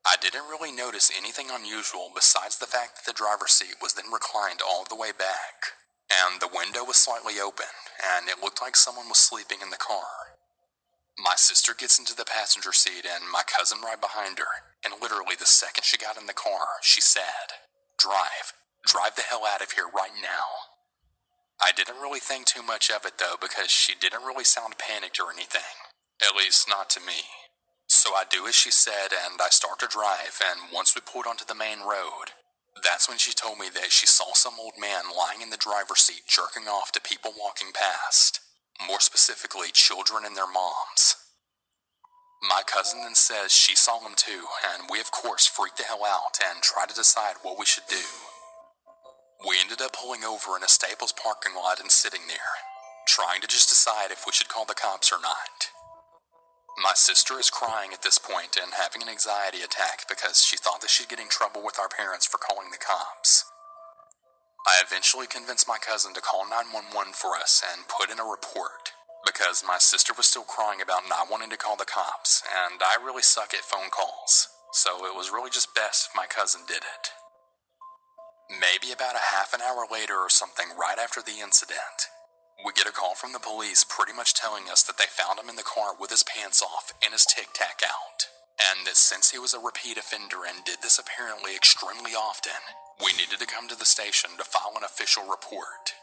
I didn't really notice anything unusual besides the fact that the driver's seat was then reclined all the way back, and the window was slightly open, and it looked like someone was sleeping in the car. My sister gets into the passenger seat and my cousin right behind her, and literally the second she got in the car, she said, Drive the hell out of here right now." I didn't really think too much of it though, because she didn't really sound panicked or anything, at least not to me. So I do as she said and I start to drive, and once we pulled onto the main road, that's when she told me that she saw some old man lying in the driver's seat jerking off to people walking past, more specifically children and their moms. My cousin then says she saw him too, and we of course freaked the hell out and tried to decide what we should do. We ended up pulling over in a Staples parking lot and sitting there, trying to just decide if we should call the cops or not. My sister is crying at this point and having an anxiety attack because she thought that she'd get in trouble with our parents for calling the cops. I eventually convinced my cousin to call 911 for us and put in a report, because my sister was still crying about not wanting to call the cops, and I really suck at phone calls, so it was really just best if my cousin did it. Maybe about a half an hour later or something right after the incident, we get a call from the police pretty much telling us that they found him in the car with his pants off and his tic-tac out, and that since he was a repeat offender and did this apparently extremely often, we needed to come to the station to file an official report.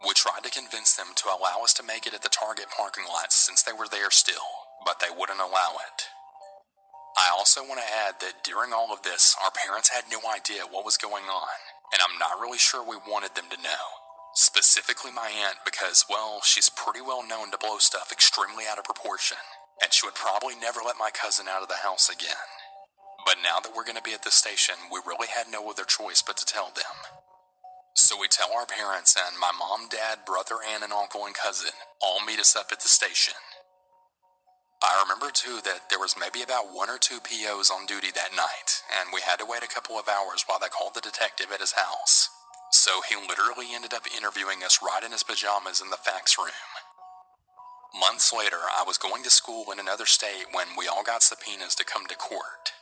We tried to convince them to allow us to make it at the Target parking lot since they were there still, but they wouldn't allow it. I also want to add that during all of this, our parents had no idea what was going on, and I'm not really sure we wanted them to know. Specifically my aunt because, well, she's pretty well known to blow stuff extremely out of proportion, and she would probably never let my cousin out of the house again. But now that we're going to be at the station, we really had no other choice but to tell them. So we tell our parents, and my mom, dad, brother, aunt, and uncle and cousin all meet us up at the station. I remember too that there was maybe about 1 or 2 POs on duty that night, and we had to wait a couple of hours while they called the detective at his house. So he literally ended up interviewing us right in his pajamas in the fax room. Months later, I was going to school in another state when we all got subpoenas to come to court.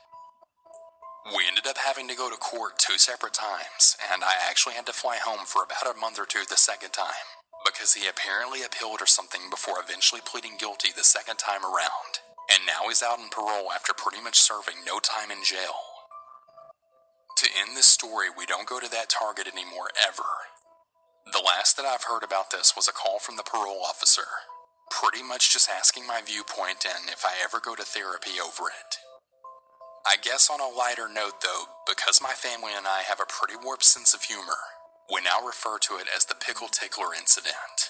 We ended up having to go to court 2 separate times, and I actually had to fly home for about a month or 2 the second time, because he apparently appealed or something before eventually pleading guilty the second time around, and now he's out on parole after pretty much serving no time in jail. To end this story, we don't go to that Target anymore ever. The last that I've heard about this was a call from the parole officer, pretty much just asking my viewpoint and if I ever go to therapy over it. I guess on a lighter note though, because my family and I have a pretty warped sense of humor, we now refer to it as the Pickle Tickler incident.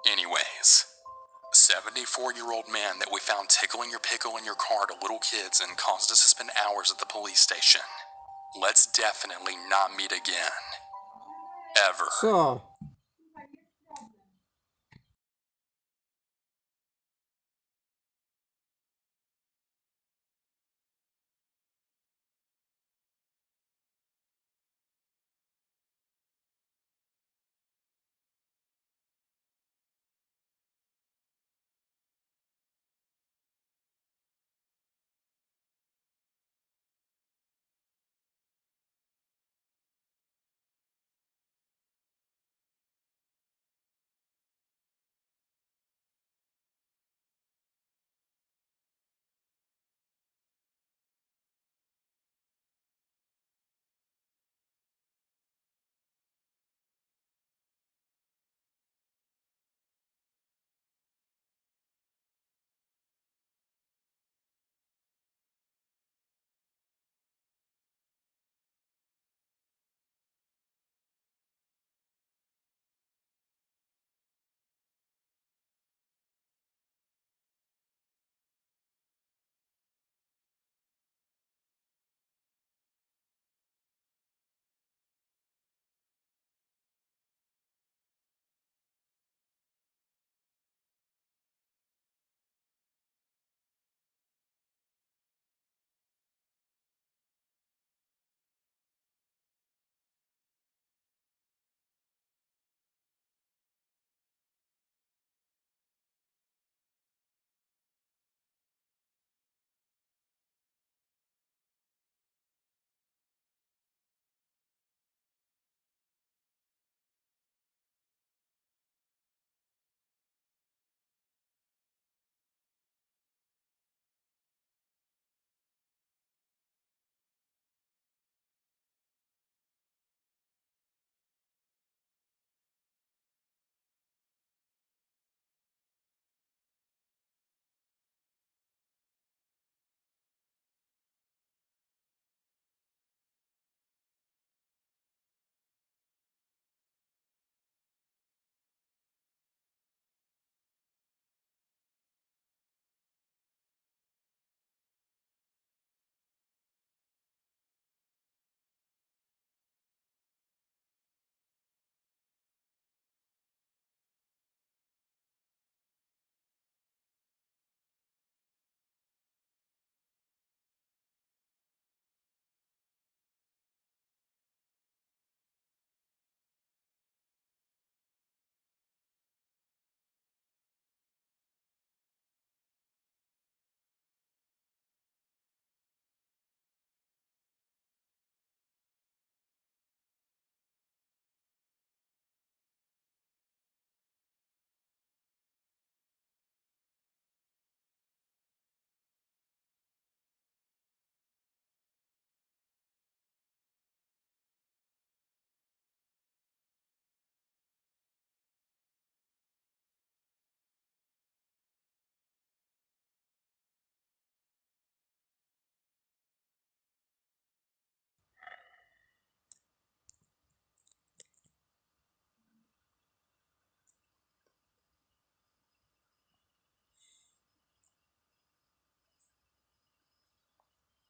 Anyways, 74-year-old man that we found tickling your pickle in your car to little kids and caused us to spend hours at the police station. Let's definitely not meet again. Ever. So,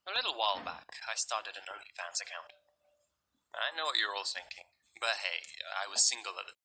A little while back, I started an OnlyFans account. I know what you're all thinking, but hey, I was single at the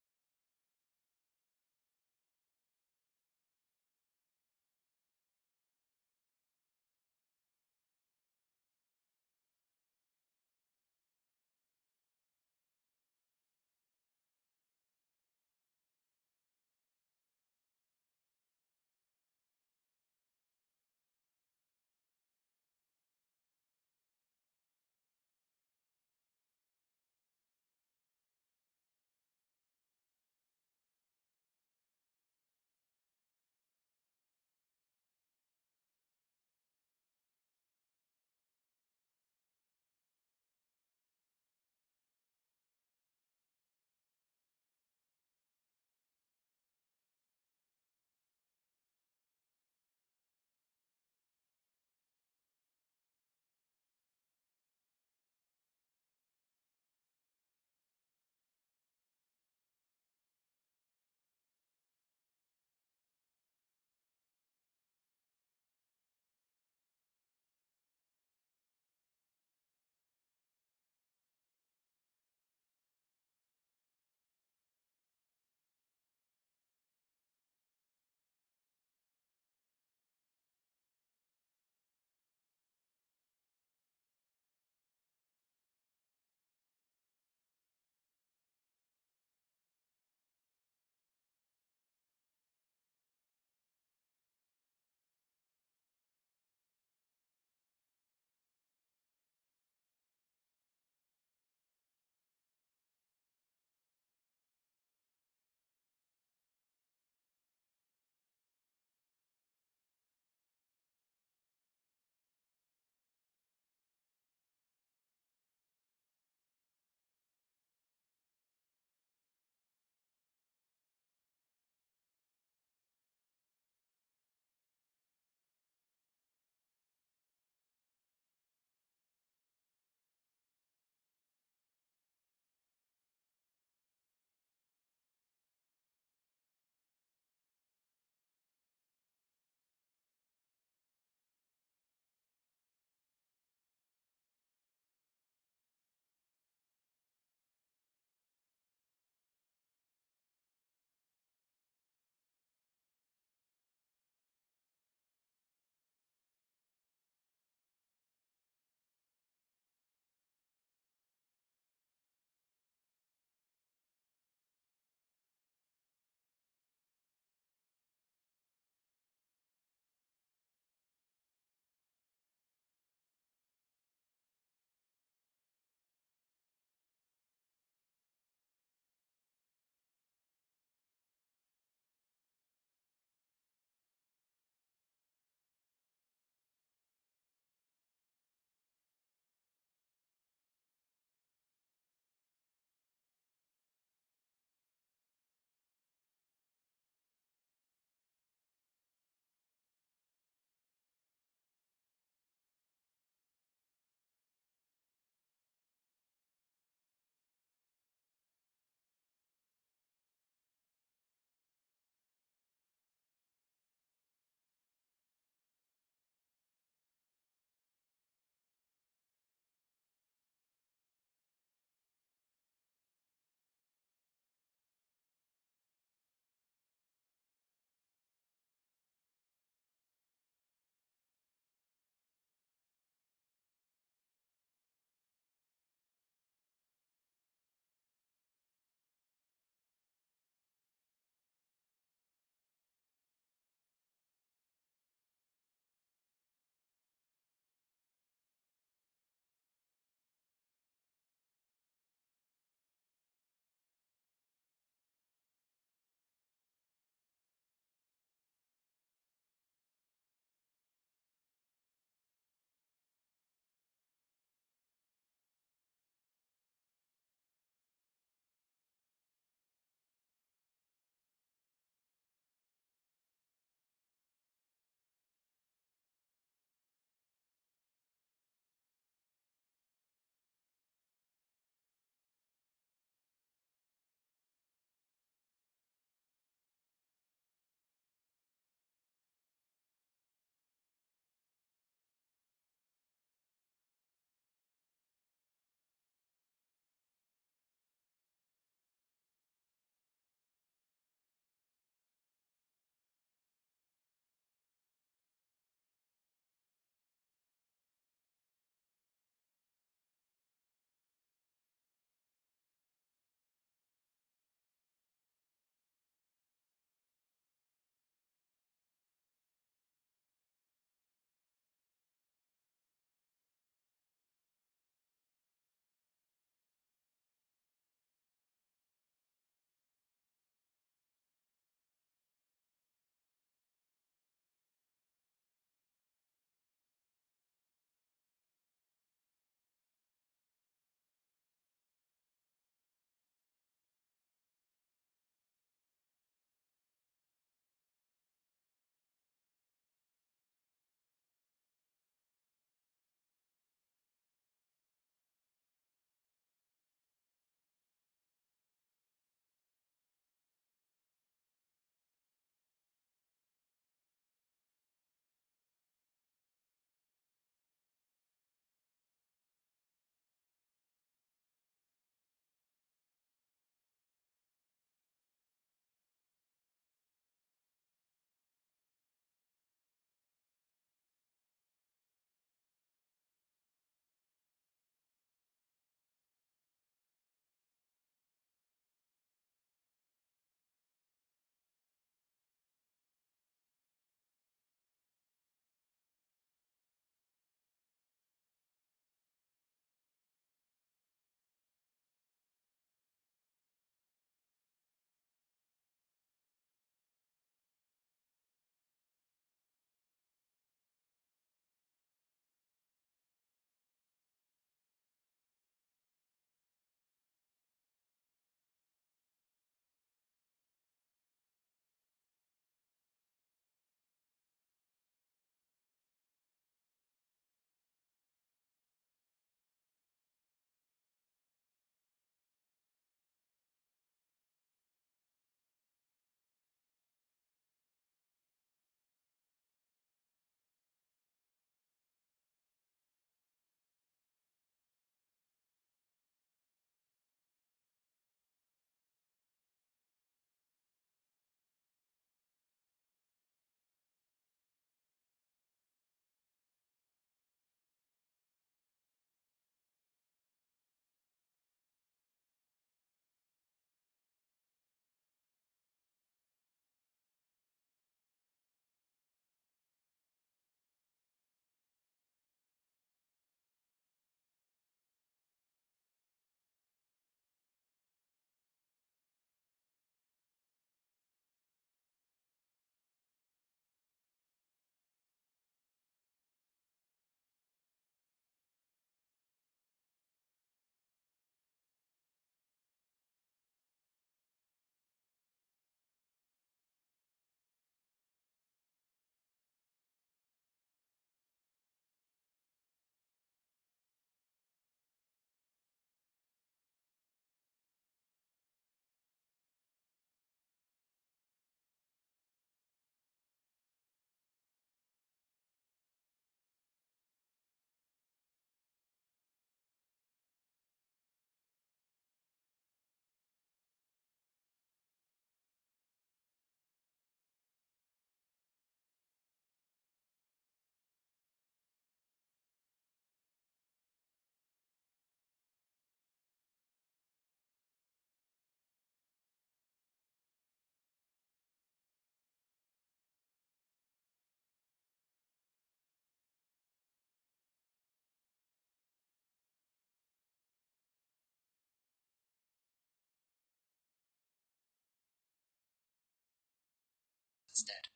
instead.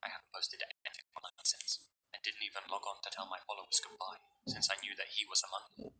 I haven't posted anything online since, and didn't even log on to tell my followers goodbye, since I knew that he was among them.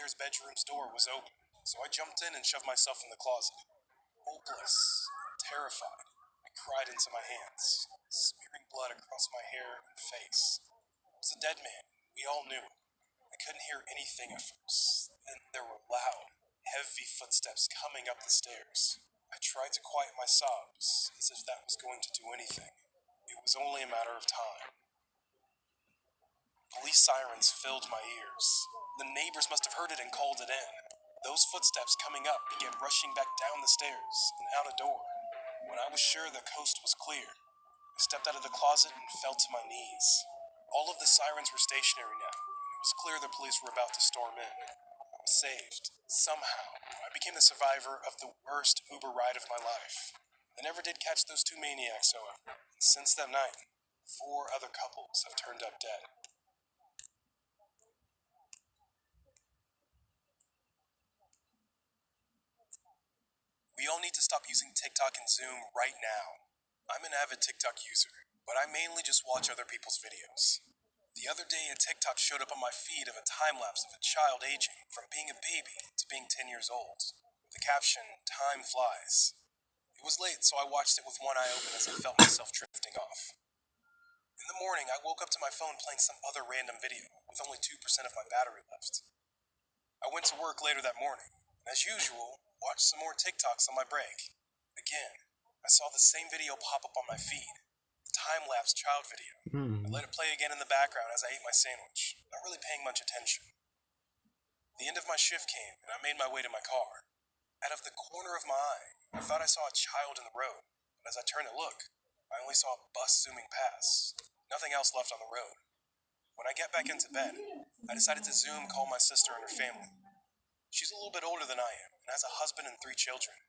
upstairs bedroom's door was open, so I jumped in and shoved myself in the closet. Hopeless, terrified, I cried into my hands, smearing blood across my hair and face. It was a dead man. We all knew it. I couldn't hear anything at first. Then there were loud, heavy footsteps coming up the stairs. I tried to quiet my sobs, as if that was going to do anything. It was only a matter of time. Police sirens filled my ears. The neighbors must have heard it and called it in. Those footsteps coming up began rushing back down the stairs and out a door. When I was sure the coast was clear, I stepped out of the closet and fell to my knees. All of the sirens were stationary now. It was clear the police were about to storm in. I was saved. Somehow, I became the survivor of the worst Uber ride of my life. I never did catch those two maniacs, however. And since that night, 4 other couples have turned up dead. We all need to stop using TikTok and Zoom right now. I'm an avid TikTok user, but I mainly just watch other people's videos. The other day, a TikTok showed up on my feed of a time-lapse of a child aging from being a baby to being 10 years old. The caption, "Time flies." It was late, so I watched it with one eye open as I felt myself drifting off. In the morning, I woke up to my phone playing some other random video, with only 2% of my battery left. I went to work later that morning, and as usual, watched some more TikToks on my break. Again, I saw the same video pop up on my feed, the time-lapse child video. I let it play again in the background as I ate my sandwich, not really paying much attention. The end of my shift came, and I made my way to my car. Out of the corner of my eye, I thought I saw a child in the road, but as I turned to look, I only saw a bus zooming past. Nothing else left on the road. When I get back into bed, I decided to Zoom call my sister and her family. She's a little bit older than I am, and has a husband and 3 children.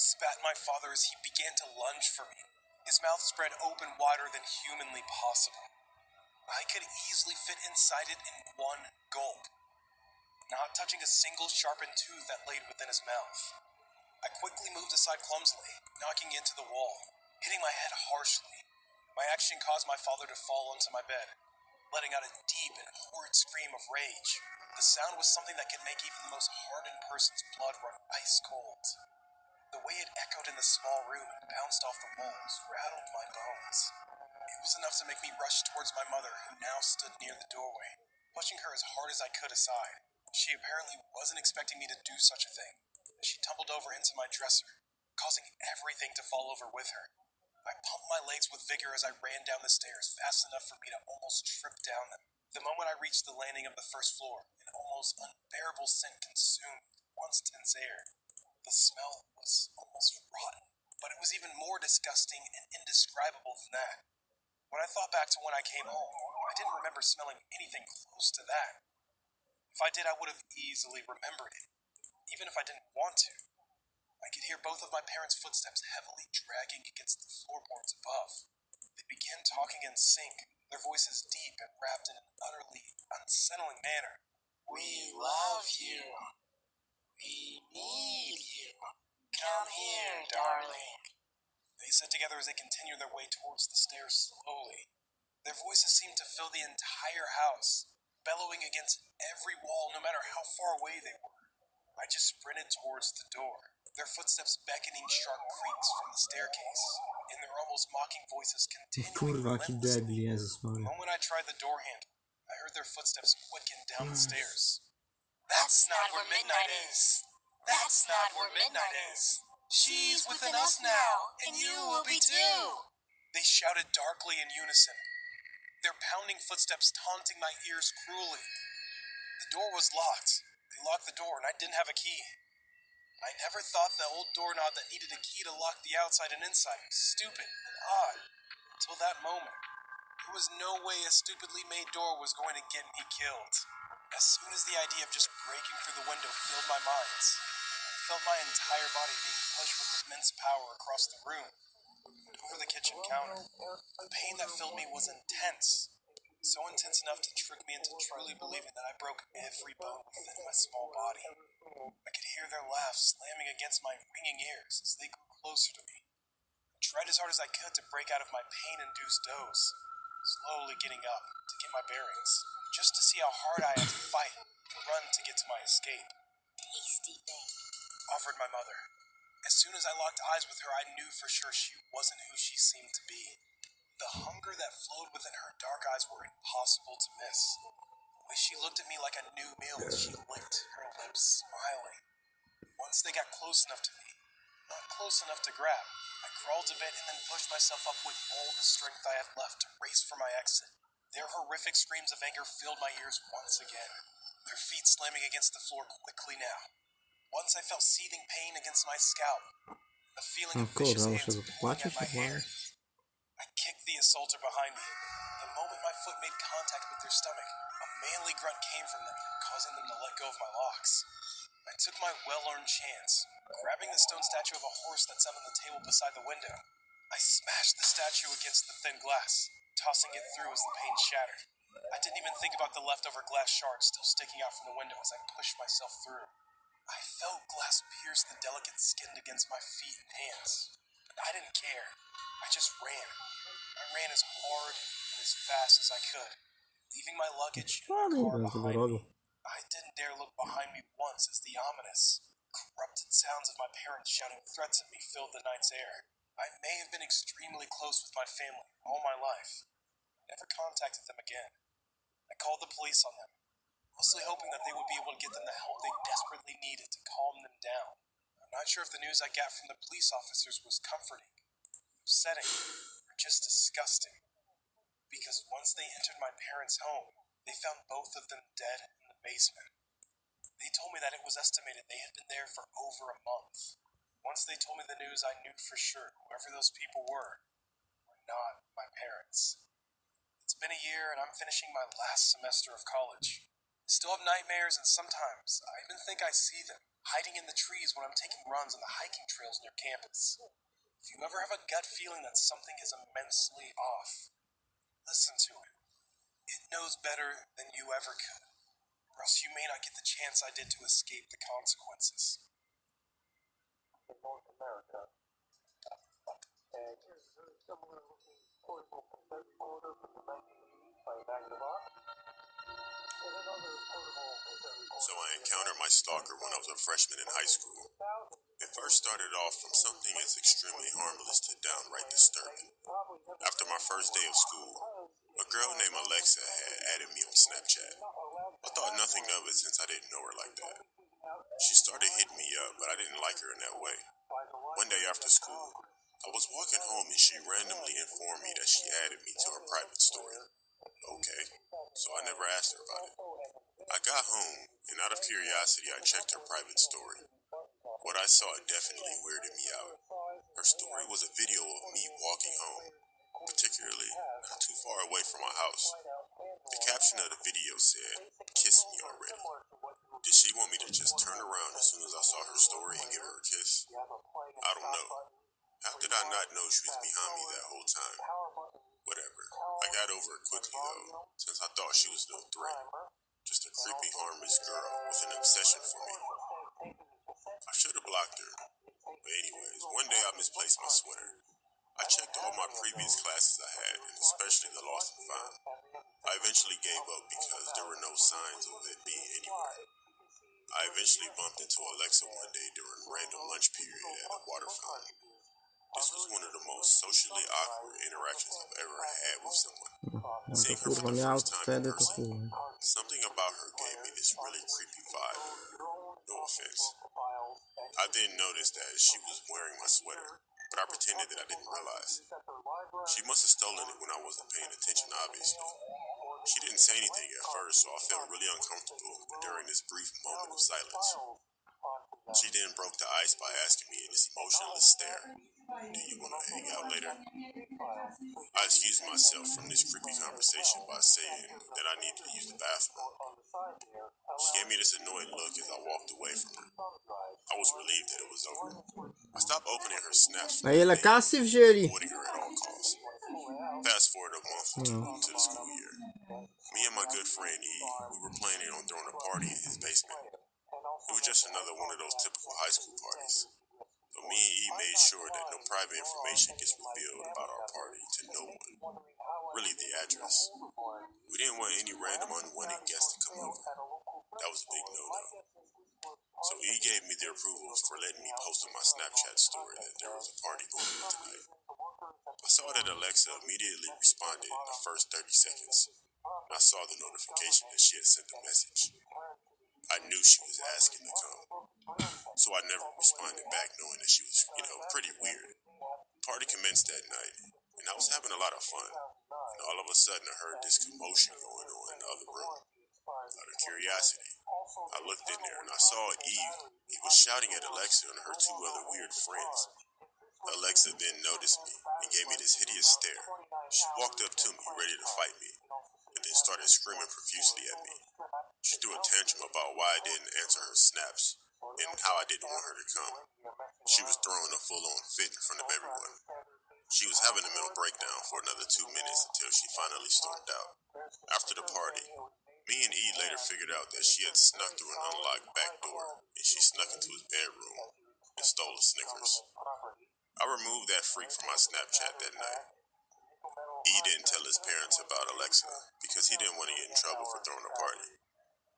spat in my father as he began to lunge for me, his mouth spread open wider than humanly possible. I could easily fit inside it in one gulp, not touching a single sharpened tooth that laid within his mouth. I quickly moved aside clumsily, knocking into the wall, hitting my head harshly. My action caused my father to fall onto my bed, letting out a deep and horrid scream of rage. The sound was something that could make even the most hardened person's blood run ice cold. The way it echoed in the small room and bounced off the walls rattled my bones. It was enough to make me rush towards my mother, who now stood near the doorway, pushing her as hard as I could aside. She apparently wasn't expecting me to do such a thing, as she tumbled over into my dresser, causing everything to fall over with her. I pumped my legs with vigor as I ran down the stairs fast enough for me to almost trip down them. The moment I reached the landing of the first floor, an almost unbearable scent consumed the once tense air. The smell was almost rotten, but it was even more disgusting and indescribable than that. When I thought back to when I came home, I didn't remember smelling anything close to that. If I did, I would have easily remembered it, even if I didn't want to. I could hear both of my parents' footsteps heavily dragging against the floorboards above. They began talking in sync, their voices deep and wrapped in an utterly unsettling manner. "We love you. We need you. Come here, darling," they said together as they continued their way towards the stairs slowly. Their voices seemed to fill the entire house, bellowing against every wall no matter how far away they were. I just sprinted towards the door, their footsteps beckoning sharp creaks from the staircase, and their almost mocking voices continuing Kurwa, jaki debil, relentlessly. Jezus The Maria. moment I tried the door handle, I heard their footsteps quicken down the stairs. "That's not where midnight is. That's not where midnight is. She's within us now, and you will be too," they shouted darkly in unison, their pounding footsteps taunting my ears cruelly. The door was locked. They locked the door, and I didn't have a key. I never thought the old doorknob that needed a key to lock the outside and inside was stupid and odd until that moment. There was no way a stupidly made door was going to get me killed. As soon as the idea of just breaking through the window filled my mind, I felt my entire body being pushed with immense power across the room and over the kitchen counter. The pain that filled me was intense, so intense enough to trick me into truly believing that I broke every bone within my small body. I could hear their laughs slamming against my ringing ears as they grew closer to me. I tried as hard as I could to break out of my pain-induced doze, slowly getting up to get my bearings, just to see how hard I had to fight and run to get to my escape. Tasty thing. Offered my mother. As soon as I locked eyes with her, I knew for sure she wasn't who she seemed to be. The hunger that flowed within her dark eyes were impossible to miss. The way she looked at me like a new meal as she licked her lips, smiling. Once they got close enough to me, not close enough to grab, I crawled a bit and then pushed myself up with all the strength I had left to race for my exit. Their horrific screams of anger filled my ears once again, their feet slamming against the floor quickly now. Once I felt seething pain against my scalp, a feeling No of vicious kurwa, hands muszę to pulling at płacić my hair. normalnie. I kicked the assaulter behind me. The moment my foot made contact with their stomach, a manly grunt came from them, causing them to let go of my locks. I took my well-earned chance, grabbing the stone statue of a horse that sat on the table beside the window. I smashed the statue against the thin glass, tossing it through as the pane shattered. I didn't even think about the leftover glass shards still sticking out from the window as I pushed myself through. I felt glass pierce the delicate skin against my feet and hands, but I didn't care. I just ran. I ran as hard and as fast as I could, leaving my luggage in my Szkoda car im tego behind rodu. me. I didn't dare look behind me once as the ominous, corrupted sounds of my parents shouting threats at me filled the night's air. I may have been extremely close with my family all my life. I never contacted them again. I called the police on them, mostly hoping that they would be able to get them the help they desperately needed to calm them down. I'm not sure if the news I got from the police officers was comforting, upsetting, or just disgusting. Because once they entered my parents' home, they found both of them dead in the basement. They told me that it was estimated they had been there for over a month. Once they told me the news, I knew for sure whoever those people were not my parents. It's been a year and I'm finishing my last semester of college. Still have nightmares, and sometimes I even think I see them, hiding in the trees when I'm taking runs on the hiking trails near campus. If you ever have a gut feeling that something is immensely off, listen to it. It knows better than you ever could, or else you may not get the chance I did to escape the consequences. In North America, and here's a very similar looking portable cassette recorder from the 1980s by Magnavox. So I encountered my stalker when I was a freshman in high school. It first started off from something as extremely harmless to downright disturbing. After my first day of school, a girl named Alexa had added me on Snapchat. I thought nothing of it since I didn't know her like that. She started hitting me up, but I didn't like her in that way. One day after school, I was walking home and she randomly informed me that she added me to her private story. Okay, so I never asked her about it. I got home, and out of curiosity, I checked her private story. What I saw definitely weirded me out. Her story was a video of me walking home, particularly not too far away from my house. The caption of the video said, "Kiss me already." Did she want me to just turn around as soon as I saw her story and give her a kiss? I don't know. How did I not know she was behind me that whole time? Whatever. I got over it quickly though, since I thought she was no threat. Just a creepy, harmless girl with an obsession for me. I should have blocked her. But anyways, one day I misplaced my sweater. I checked all my previous classes I had, and especially the lost and found. I eventually gave up because there were no signs of it being anywhere. I eventually bumped into Alexa one day during random lunch period at a water fountain. This was one of the most socially awkward interactions I've ever had with someone. No Seeing to her for kurwa the nie first time in outwtedy, to person, kurwa. something about her gave me this really creepy vibe. No offense. I then noticed that she was wearing my sweater, but I pretended that I didn't realize. She must have stolen it when I wasn't paying attention, obviously. She didn't say anything at first, so I felt really uncomfortable during this brief moment of silence. She then broke the ice by asking me in this emotionless stare, "Do you want to hang out later?" I excused myself from this creepy conversation by saying that I needed to use the bathroom. She gave me this annoyed look as I walked away from her. I was relieved that it was over. I stopped opening her snaps for A ile kasy wzięli? avoiding her at all costs. Fast forward a month or two into the school year. Me and my good friend E, we were planning on throwing a party in his basement. It was just another one of those typical high school parties. But me and E made sure that no private information gets revealed about our party to no one. Really, the address. We didn't want any random unwanted guests to come over. That was a big no-no. So E gave me the approval for letting me post on my Snapchat story that there was a party going on tonight. I saw that Alexa immediately responded in the first 30 seconds. And I saw the notification that she had sent a message. I knew she was asking to come. So I never responded back knowing that she was, pretty weird. The party commenced that night, and I was having a lot of fun. And all of a sudden I heard this commotion going on in the other room. Out of curiosity, I looked in there and I saw Eve. He was shouting at Alexa and her two other weird friends. Alexa then noticed me and gave me this hideous stare. She walked up to me, ready to fight me, and then started screaming profusely at me. She threw a tantrum about why I didn't answer her snaps and how I didn't want her to come. She was throwing a full-on fit in front of everyone. She was having a mental breakdown for another 2 minutes until she finally stormed out. After the party, me and E later figured out that she had snuck through an unlocked back door, and she snuck into his bedroom and stole a Snickers. I removed that freak from my Snapchat that night. E didn't tell his parents about Alexa because he didn't want to get in trouble for throwing a party.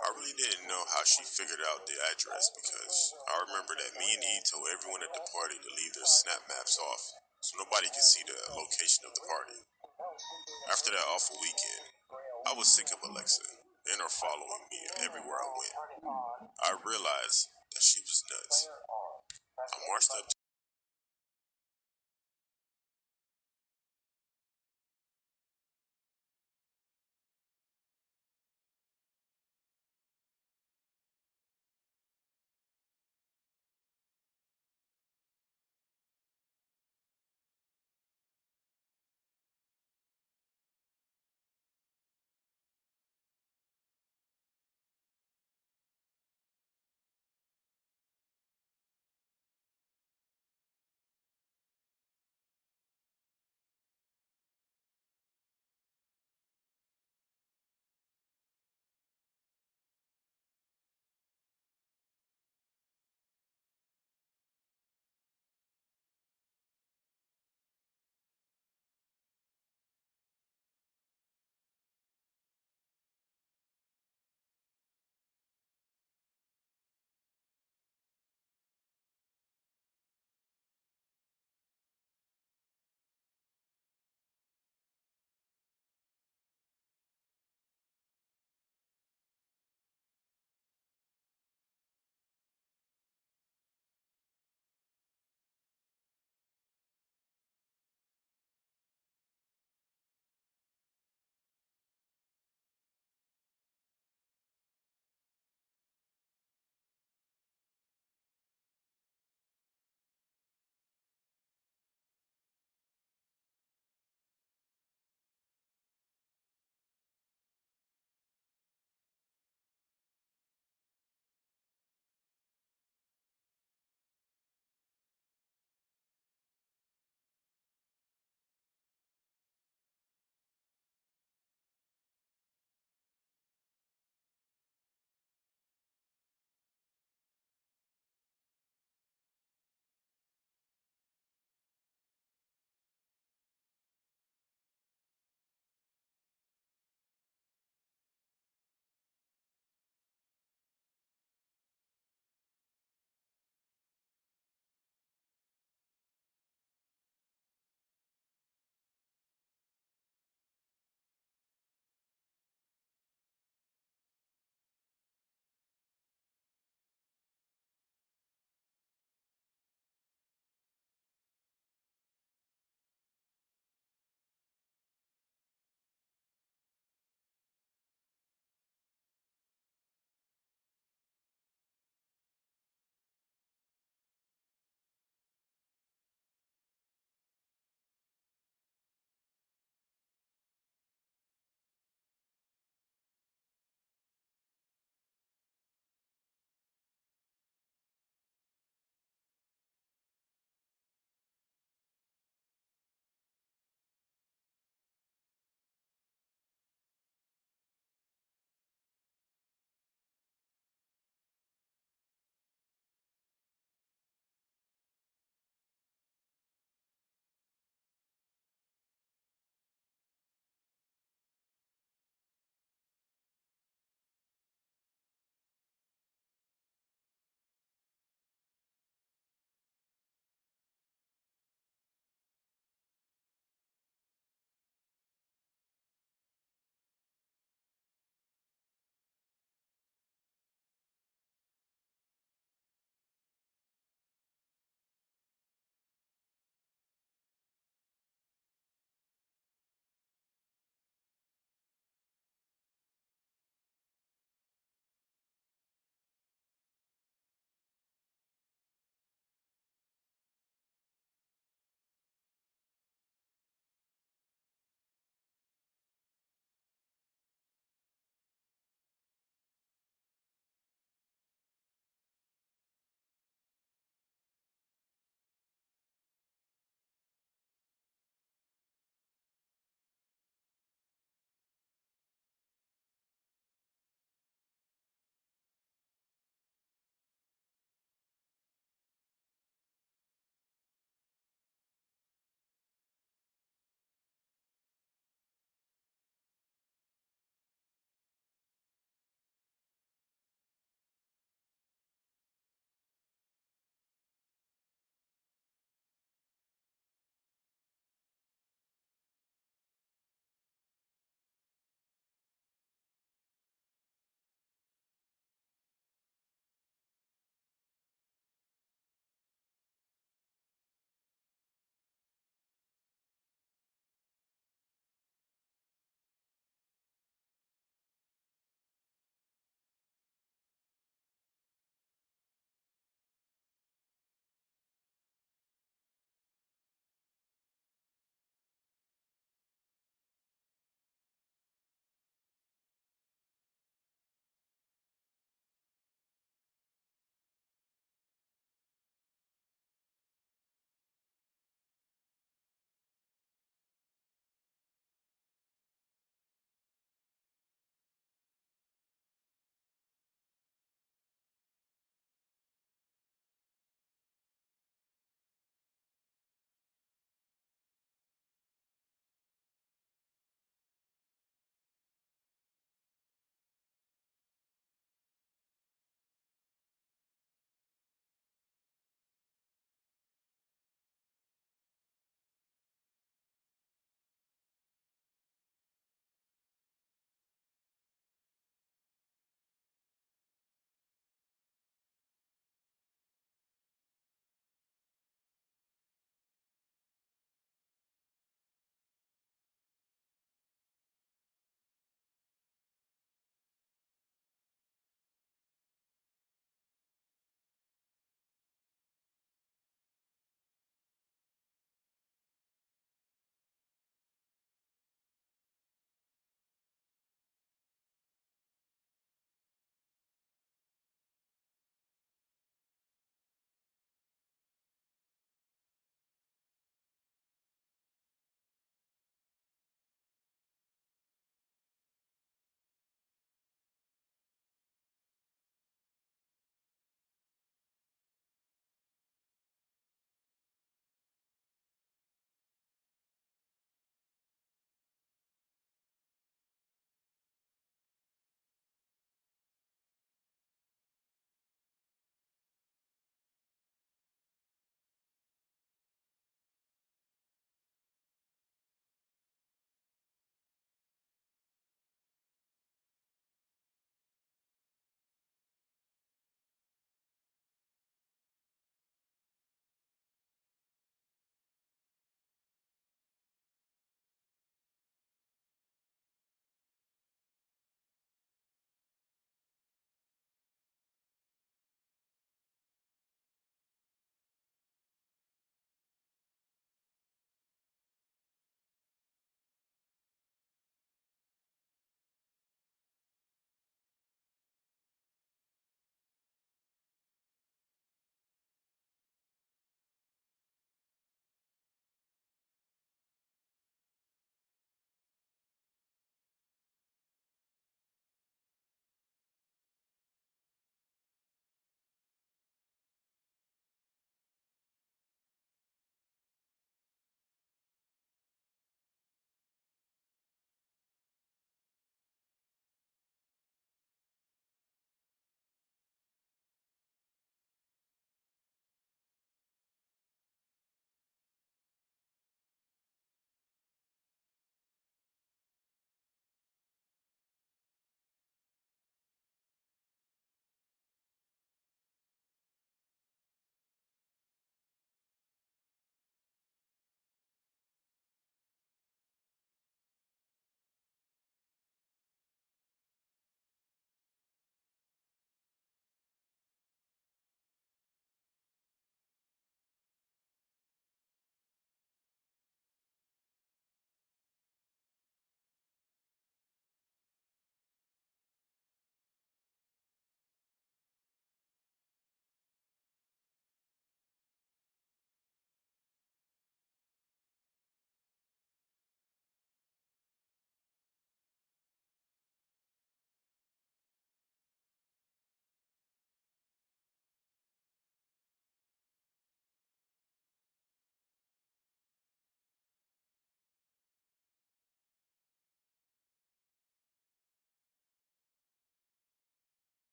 I really didn't know how she figured out the address because I remember that me and E told everyone at the party to leave their snap maps off so nobody could see the location of the party. After that awful weekend, I was sick of Alexa and her following me everywhere I went. I realized that she was nuts. I marched up to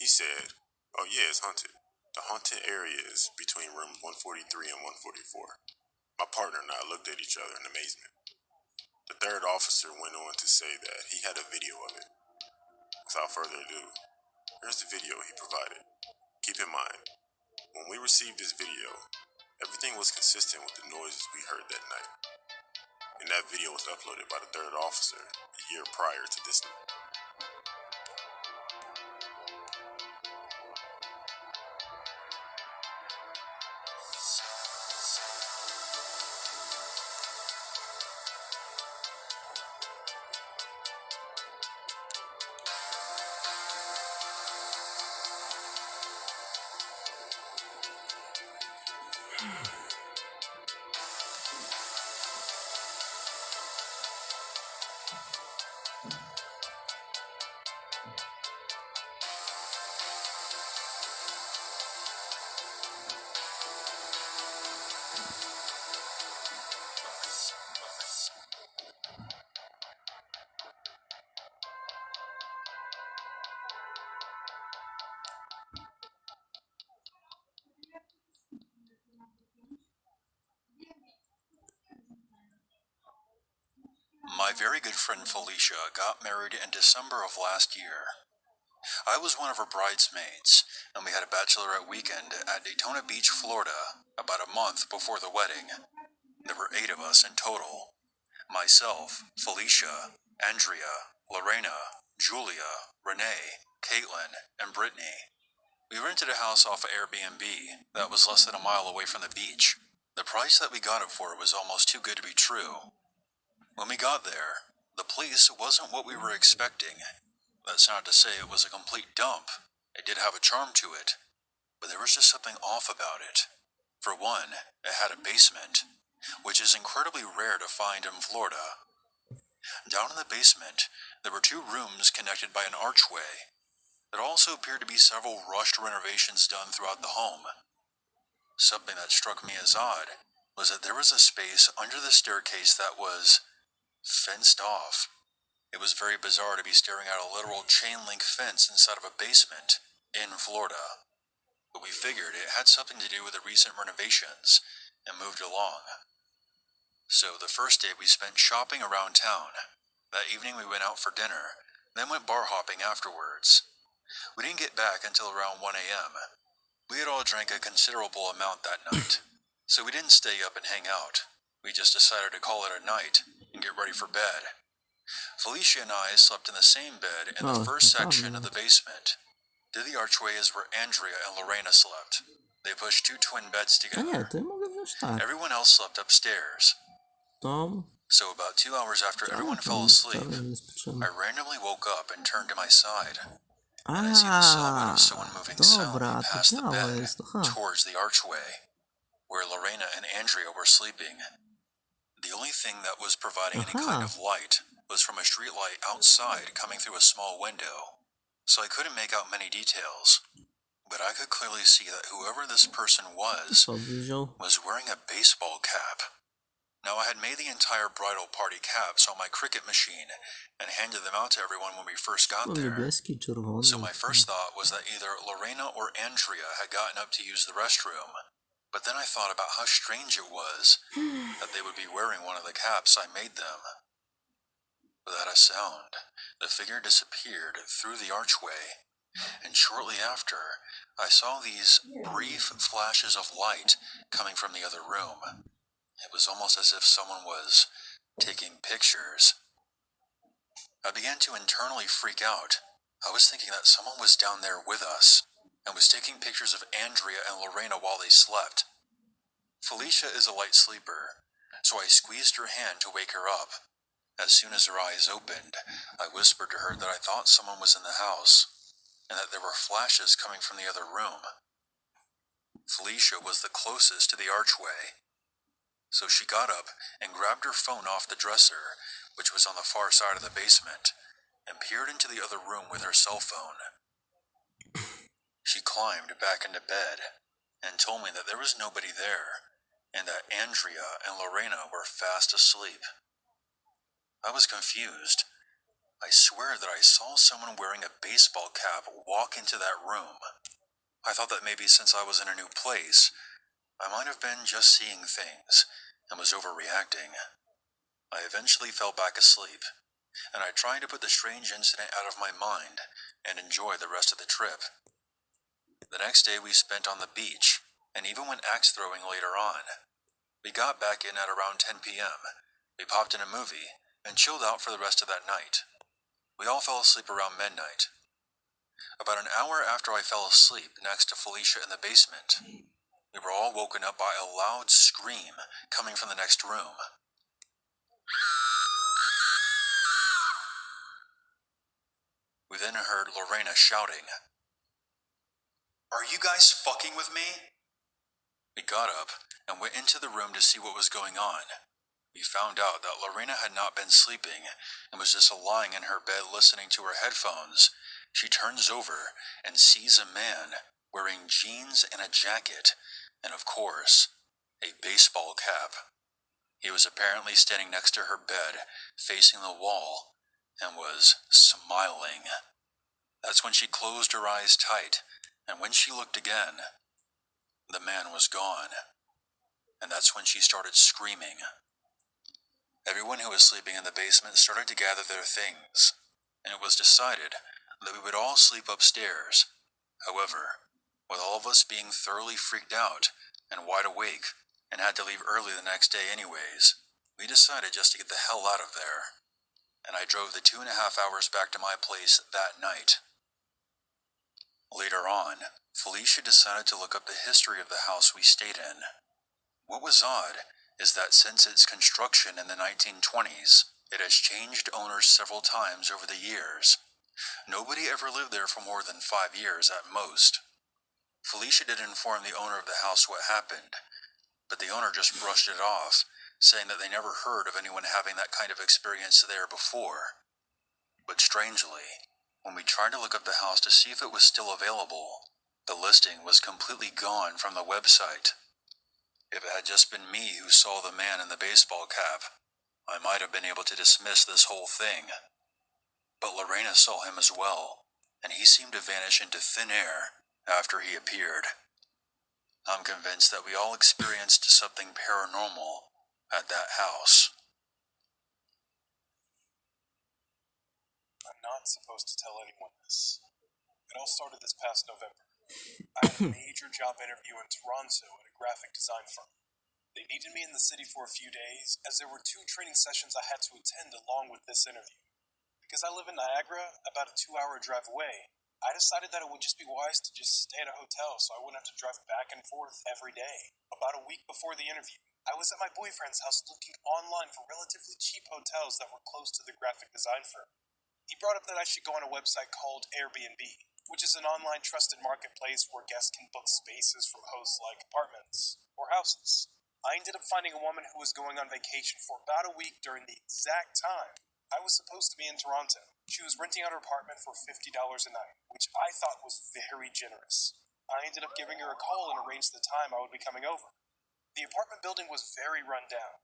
He said, "Oh yeah, it's haunted. The haunted area is between rooms 143 and 144. My partner and I looked at each other in amazement. The third officer went on to say that he had a video of it. Without further ado, here's the video he provided. Keep in mind, when we received this video, everything was consistent with the noises we heard that night. And that video was uploaded by the third officer a year prior to this night." My very good friend Felicia got married in December of last year. I was one of her bridesmaids, and we had a bachelorette weekend at Daytona Beach, Florida, about a month before the wedding. There were 8 of us in total. Myself, Felicia, Andrea, Lorena, Julia, Renee, Caitlin, and Brittany. We rented a house off of Airbnb that was less than a mile away from the beach. The price that we got it for was almost too good to be true. When we got there, the place wasn't what we were expecting. That's not to say it was a complete dump. It did have a charm to it, but there was just something off about it. For one, it had a basement, which is incredibly rare to find in Florida. Down in the basement, there were 2 rooms connected by an archway. There also appeared to be several rushed renovations done throughout the home. Something that struck me as odd was that there was a space under the staircase that was fenced off. It was very bizarre to be staring at a literal chain link fence inside of a basement in Florida. But we figured it had something to do with the recent renovations and moved along. So the first day we spent shopping around town. That evening we went out for dinner, then went bar hopping afterwards. We didn't get back until around 1 a.m. We had all drank a considerable amount that night, so we didn't stay up and hang out. We just decided to call it a night and get ready for bed. Felicia and I slept in the same bed in the first section of the basement. Through the archway is where Andrea and Lorena slept. They pushed 2 twin beds A nie, together. to ja mogę wziąć tak. Everyone else slept upstairs. To... So about 2 hours after everyone fell asleep, I randomly woke up and turned to my side. And I see the silhouette of someone moving soundly past the bed towards the archway, where Lorena and Andrea were sleeping. The only thing that was providing any kind of light was from a street light outside coming through a small window, so I couldn't make out many details. But I could clearly see that whoever this person was wearing a baseball cap. Now, I had made the entire bridal party caps on my Cricut machine and handed them out to everyone when we first got there. So my first thought was that either Lorena or Andrea had gotten up to use the restroom. But then I thought about how strange it was that they would be wearing one of the caps I made them. Without a sound, the figure disappeared through the archway, and shortly after, I saw these brief flashes of light coming from the other room. It was almost as if someone was taking pictures. I began to internally freak out. I was thinking that someone was down there with us and was taking pictures of Andrea and Lorena while they slept. Felicia is a light sleeper, so I squeezed her hand to wake her up. As soon as her eyes opened, I whispered to her that I thought someone was in the house and that there were flashes coming from the other room. Felicia was the closest to the archway, so she got up and grabbed her phone off the dresser, which was on the far side of the basement, and peered into the other room with her cell phone. She climbed back into bed and told me that there was nobody there and that Andrea and Lorena were fast asleep. I was confused. I swear that I saw someone wearing a baseball cap walk into that room. I thought that maybe since I was in a new place, I might have been just seeing things and was overreacting. I eventually fell back asleep, and I tried to put the strange incident out of my mind and enjoy the rest of the trip. The next day we spent on the beach, and even went axe throwing later on. We got back in at around 10 p.m. We popped in a movie and chilled out for the rest of that night. We all fell asleep around midnight. About an hour after I fell asleep next to Felicia in the basement, we were all woken up by a loud scream coming from the next room. We then heard Lorena shouting, "Are you guys fucking with me?" We got up and went into the room to see what was going on. We found out that Lorena had not been sleeping and was just lying in her bed listening to her headphones. She turns over and sees a man wearing jeans and a jacket, and of course, a baseball cap. He was apparently standing next to her bed, facing the wall, and was smiling. That's when she closed her eyes tight, and when she looked again, the man was gone. And that's when she started screaming. Everyone who was sleeping in the basement started to gather their things, and it was decided that we would all sleep upstairs. However, with all of us being thoroughly freaked out and wide awake and had to leave early the next day anyways, we decided just to get the hell out of there. And I drove the 2.5 hours back to my place that night. Later on, Felicia decided to look up the history of the house we stayed in. What was odd is that since its construction in the 1920s, it has changed owners several times over the years. Nobody ever lived there for more than 5 years at most. Felicia did inform the owner of the house what happened, but the owner just brushed it off, saying that they never heard of anyone having that kind of experience there before. But strangely, when we tried to look up the house to see if it was still available, the listing was completely gone from the website. If it had just been me who saw the man in the baseball cap, I might have been able to dismiss this whole thing. But Lorena saw him as well, and he seemed to vanish into thin air after he appeared. I'm convinced that we all experienced something paranormal at that house. I'm not supposed to tell anyone this. It all started this past November. I had a major job interview in Toronto at a graphic design firm. They needed me in the city for a few days, as there were 2 training sessions I had to attend along with this interview. Because I live in Niagara, about a 2-hour drive away, I decided that it would just be wise to just stay at a hotel so I wouldn't have to drive back and forth every day. About a week before the interview, I was at my boyfriend's house looking online for relatively cheap hotels that were close to the graphic design firm. He brought up that I should go on a website called Airbnb, which is an online trusted marketplace where guests can book spaces from hosts like apartments or houses. I ended up finding a woman who was going on vacation for about a week during the exact time I was supposed to be in Toronto. She was renting out her apartment for $50 a night, which I thought was very generous. I ended up giving her a call and arranged the time I would be coming over. The apartment building was very run down.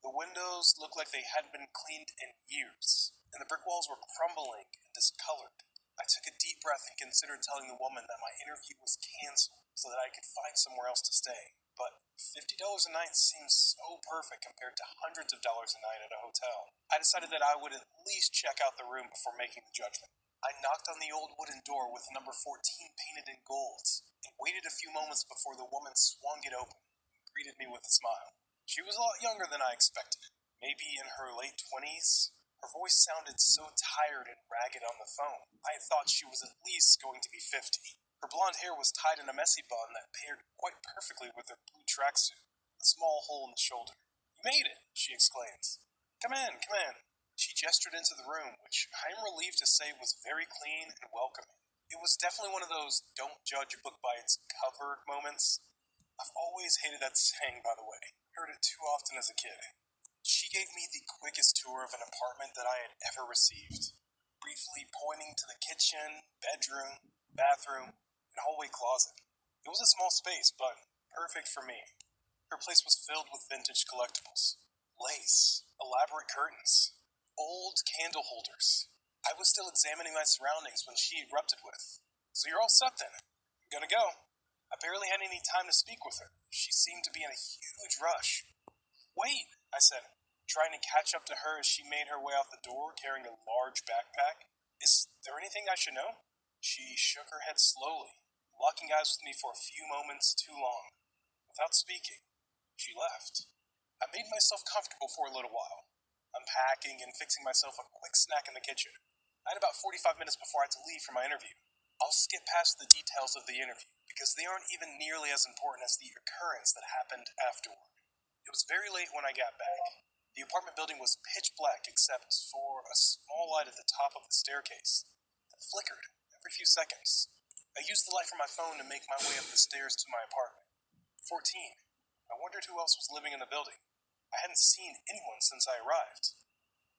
The windows looked like they hadn't been cleaned in years, and the brick walls were crumbling and discolored. I took a deep breath and considered telling the woman that my interview was canceled so that I could find somewhere else to stay. But $50 a night seems so perfect compared to hundreds of dollars a night at a hotel. I decided that I would at least check out the room before making the judgment. I knocked on the old wooden door with number 14 painted in gold and waited a few moments before the woman swung it open and greeted me with a smile. She was a lot younger than I expected, maybe in her late 20s. Her voice sounded so tired and ragged on the phone. I thought she was at least going to be 50. Her blonde hair was tied in a messy bun that paired quite perfectly with her blue tracksuit, a small hole in the shoulder. "You made it," she exclaimed. Come in, come in." She gestured into the room, which I am relieved to say was very clean and welcoming. It was definitely one of those don't judge a book by its cover moments. I've always hated that saying, by the way. Heard it too often as a kid. She gave me the quickest tour of an apartment that I had ever received, briefly pointing to the kitchen, bedroom, bathroom, and hallway closet. It was a small space, but perfect for me. Her place was filled with vintage collectibles, lace, elaborate curtains, old candle holders, I was still examining my surroundings when she erupted with, "So you're all set then? I'm gonna go." I barely had any time to speak with her. She seemed to be in a huge rush. "Wait," I said, trying to catch up to her as she made her way out the door carrying a large backpack. "Is there anything I should know?" She shook her head slowly, locking eyes with me for a few moments too long. Without speaking, she left. I made myself comfortable for a little while, unpacking and fixing myself a quick snack in the kitchen. I had about 45 minutes before I had to leave for my interview. I'll skip past the details of the interview, because they aren't even nearly as important as the occurrence that happened afterward. It was very late when I got back. The apartment building was pitch black except for a small light at the top of the staircase that flickered every few seconds. I used the light from my phone to make my way up the stairs to my apartment. 14. I wondered who else was living in the building. I hadn't seen anyone since I arrived.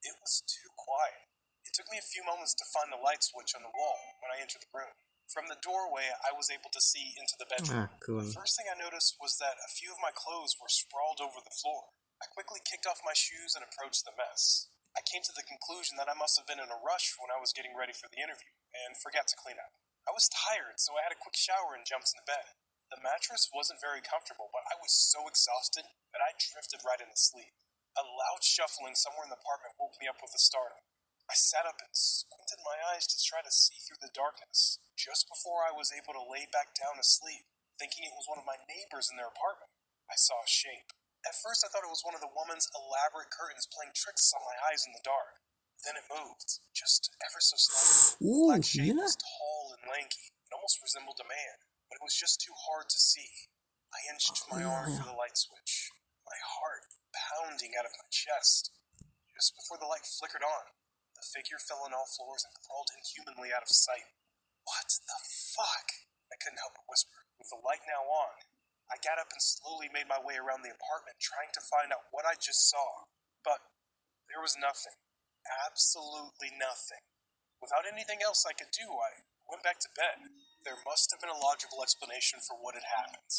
It was too quiet. It took me a few moments to find the light switch on the wall when I entered the room. From the doorway, I was able to see into the bedroom. The first thing I noticed was that a few of my clothes were sprawled over the floor. I quickly kicked off my shoes and approached the mess. I came to the conclusion that I must have been in a rush when I was getting ready for the interview and forgot to clean up. I was tired, so I had a quick shower and jumped into bed. The mattress wasn't very comfortable, but I was so exhausted that I drifted right into sleep. A loud shuffling somewhere in the apartment woke me up with a start. I sat up and squinted my eyes to try to see through the darkness. Just before I was able to lay back down to sleep, thinking it was one of my neighbors in their apartment, I saw a shape. At first I thought it was one of the woman's elaborate curtains playing tricks on my eyes in the dark. Then it moved, just ever so slightly. The black shape was tall and lanky. It almost resembled a man, but it was just too hard to see. I inched my arm for the light switch, my heart pounding out of my chest. Just before the light flickered on, the figure fell on all floors and crawled inhumanly out of sight. "What the fuck?" I couldn't help but whisper. With the light now on, I got up and slowly made my way around the apartment, trying to find out what I just saw. But there was nothing. Absolutely nothing. Without anything else I could do, I went back to bed. There must have been a logical explanation for what had happened.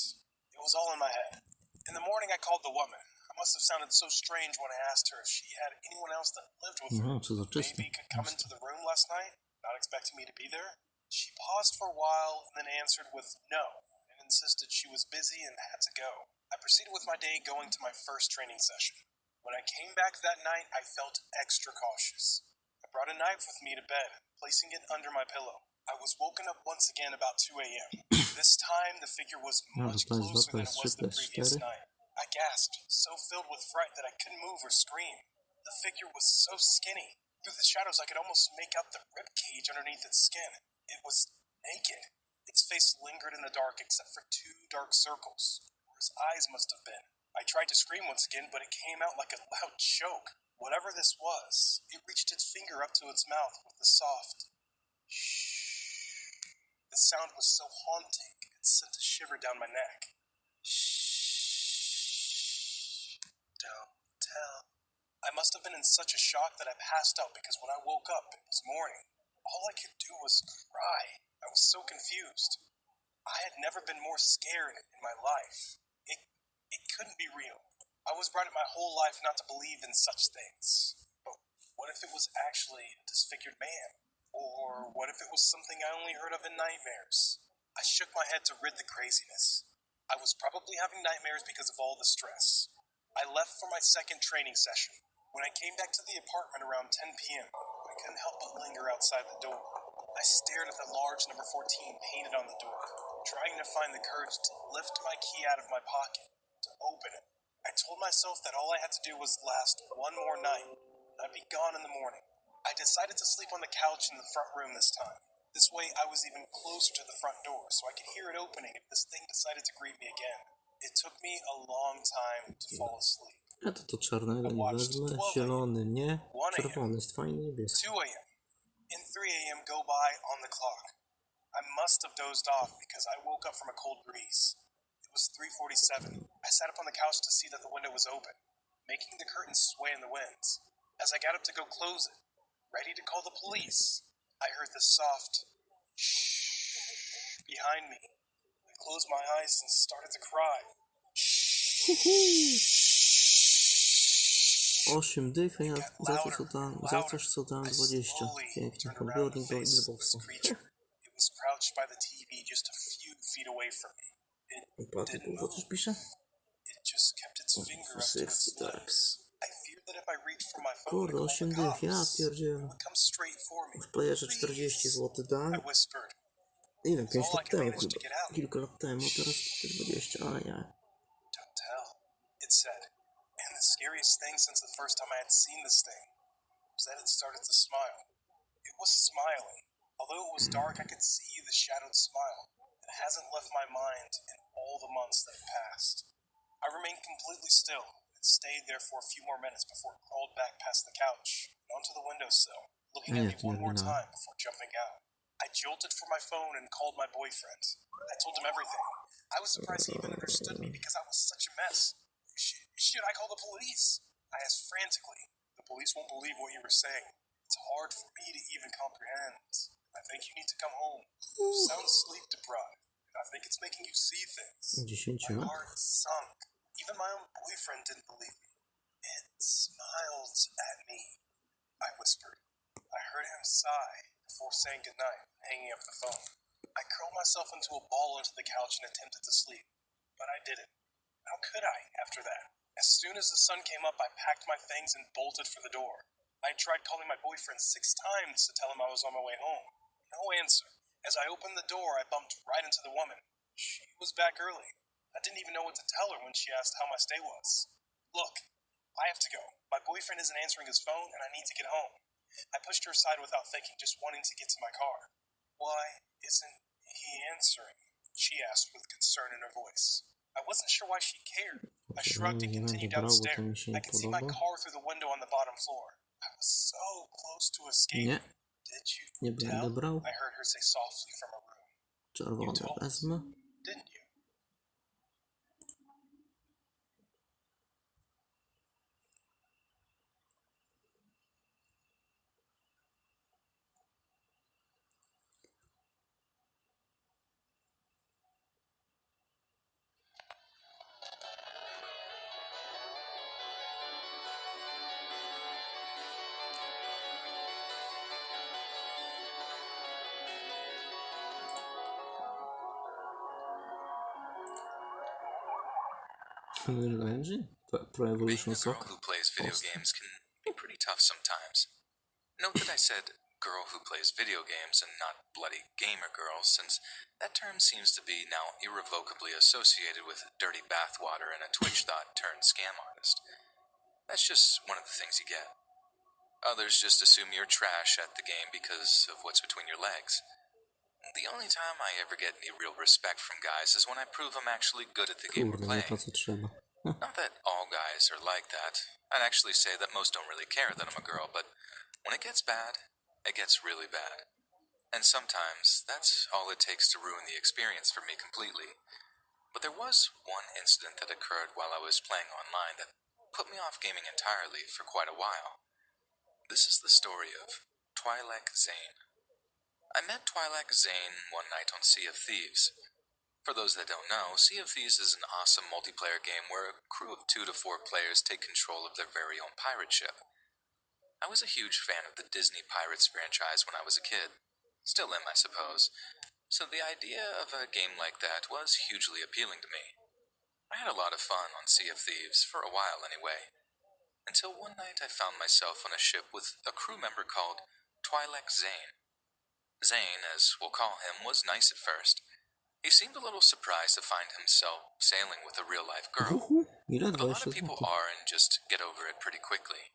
It was all in my head. In the morning, I called the woman. I must have sounded so strange when I asked her if she had anyone else that lived with her. Maybe could come into the room last night, not expecting me to be there. She paused for a while and then answered with no, and insisted she was busy and had to go. I proceeded with my day, going to my first training session. When I came back that night, I felt extra cautious. I brought a knife with me to bed, placing it under my pillow. I was woken up once again about 2 a.m. This time, the figure was much closer than it was the previous night. I gasped, so filled with fright that I couldn't move or scream. The figure was so skinny. Through the shadows, I could almost make out the rib cage underneath its skin. It was naked. Its face lingered in the dark except for 2 dark circles, where his eyes must have been. I tried to scream once again, but it came out like a loud choke. Whatever this was, it reached its finger up to its mouth with a soft shh. The sound was so haunting, it sent a shiver down my neck. Shh. Don't tell. I must have been in such a shock that I passed out, because when I woke up, it was morning. All I could do was cry. I was so confused. I had never been more scared in my life. It couldn't be real. I was brought up my whole life not to believe in such things. But what if it was actually a disfigured man? Or what if it was something I only heard of in nightmares? I shook my head to rid the craziness. I was probably having nightmares because of all the stress. I left for my second training session. When I came back to the apartment around 10 p.m., I couldn't help but linger outside the door. I stared at the large number 14 painted on the door, trying to find the courage to lift my key out of my pocket, to open it. I told myself that all I had to do was last one more night, and I'd be gone in the morning. I decided to sleep on the couch in the front room this time. This way I was even closer to the front door, so I could hear it opening if this thing decided to greet me again. It took me a long time to fall asleep. Ja to czarnego nie wezmę, zielony nie, czerwony jest fajny, niebieski. 2 a.m. and 3 a.m. go by on the clock. I must have dozed off because I woke up from a cold breeze. It was 3:47. I sat up on the couch to see that the window was open, making the curtains sway in the wind. As I got up to go close it, ready to call the police, I heard the soft shh behind me. I closed my eyes and started to cry. Shh. 8 dych, a ja It got za louder, coś co dałem I 20. slowly Pięknie, turned around to podbiornik do face this Xboxa. creature. It was crouched by the TV just a few feet away from me. It Paty, didn't kurwa, coś move. pisze? It just kept its finger up to its 60, tak. lips. I feared that if I reached for my phone Kurde, and called 8 the dych, ja cops, it pierdzielę. would come straight for me. W playerze 40 zł dałem. I whispered. Ile? It's 5 all I lat could temu manage to chyba. get out. Kilka lat temu, teraz te 20, ale ja. Don't tell, it said. And the scariest thing since the first time I had seen this thing was that it started to smile. It was smiling. Although it was dark, I could see the shadowed smile. It hasn't left my mind in all the months that have passed. I remained completely still and stayed there for a few more minutes before it crawled back past the couch and onto the windowsill, looking at me one more time before jumping out. I jolted for my phone and called my boyfriend. I told him everything. I was surprised he even understood me because I was such a mess. Should I call the police? I asked frantically. The police won't believe what you were saying. It's hard for me to even comprehend. I think you need to come home. You sound sleep deprived. I think it's making you see things. 10 My lat? heart sunk. Even my own boyfriend didn't believe me. It smiled at me, I whispered. I heard him sigh before saying goodnight and hanging up the phone. I curled myself into a ball onto the couch and attempted to sleep, but I didn't. How could I, after that? As soon as the sun came up, I packed my things and bolted for the door. I tried calling my boyfriend 6 times to tell him I was on my way home. No answer. As I opened the door, I bumped right into the woman. She was back early. I didn't even know what to tell her when she asked how my stay was. Look, I have to go. My boyfriend isn't answering his phone, and I need to get home. I pushed her aside without thinking, just wanting to get to my car. Why isn't he answering? She asked with concern in her voice. I wasn't sure why she cared. I shrugged and continued downstairs. I could see my car through the window on the bottom floor. I was so close to escaping. Did you tell? I heard her say softly from her room. Czerwone wezmę. Didn't you? Unreal Engine? Pro Being Evolution a girl Soccer? who plays video games can be pretty tough sometimes. Note that I said girl who plays video games and not bloody gamer girl, since that term seems to be now irrevocably associated with dirty bathwater and a Twitch thought turned scam artist. That's just one of the things you get. Others just assume you're trash at the game because of what's between your legs. The only time I ever get any real respect from guys is when I prove I'm actually good at the game we're Kurde, nie playing. to co trzeba. Not that all guys are like that. I'd actually say that most don't really care that I'm a girl, but when it gets bad, it gets really bad. And sometimes that's all it takes to ruin the experience for me completely. But there was one incident that occurred while I was playing online that put me off gaming entirely for quite a while. This is the story of Twi'lek Zane. I met Twi'lek Zane one night on Sea of Thieves. For those that don't know, Sea of Thieves is an awesome multiplayer game where a crew of 2 to 4 players take control of their very own pirate ship. I was a huge fan of the Disney Pirates franchise when I was a kid. Still am, I suppose. So the idea of a game like that was hugely appealing to me. I had a lot of fun on Sea of Thieves, for a while anyway. Until one night I found myself on a ship with a crew member called Twi'lek Zane. Zane, as we'll call him, was nice at first. He seemed a little surprised to find himself sailing with a real-life girl. But a lot of people are and just get over it pretty quickly.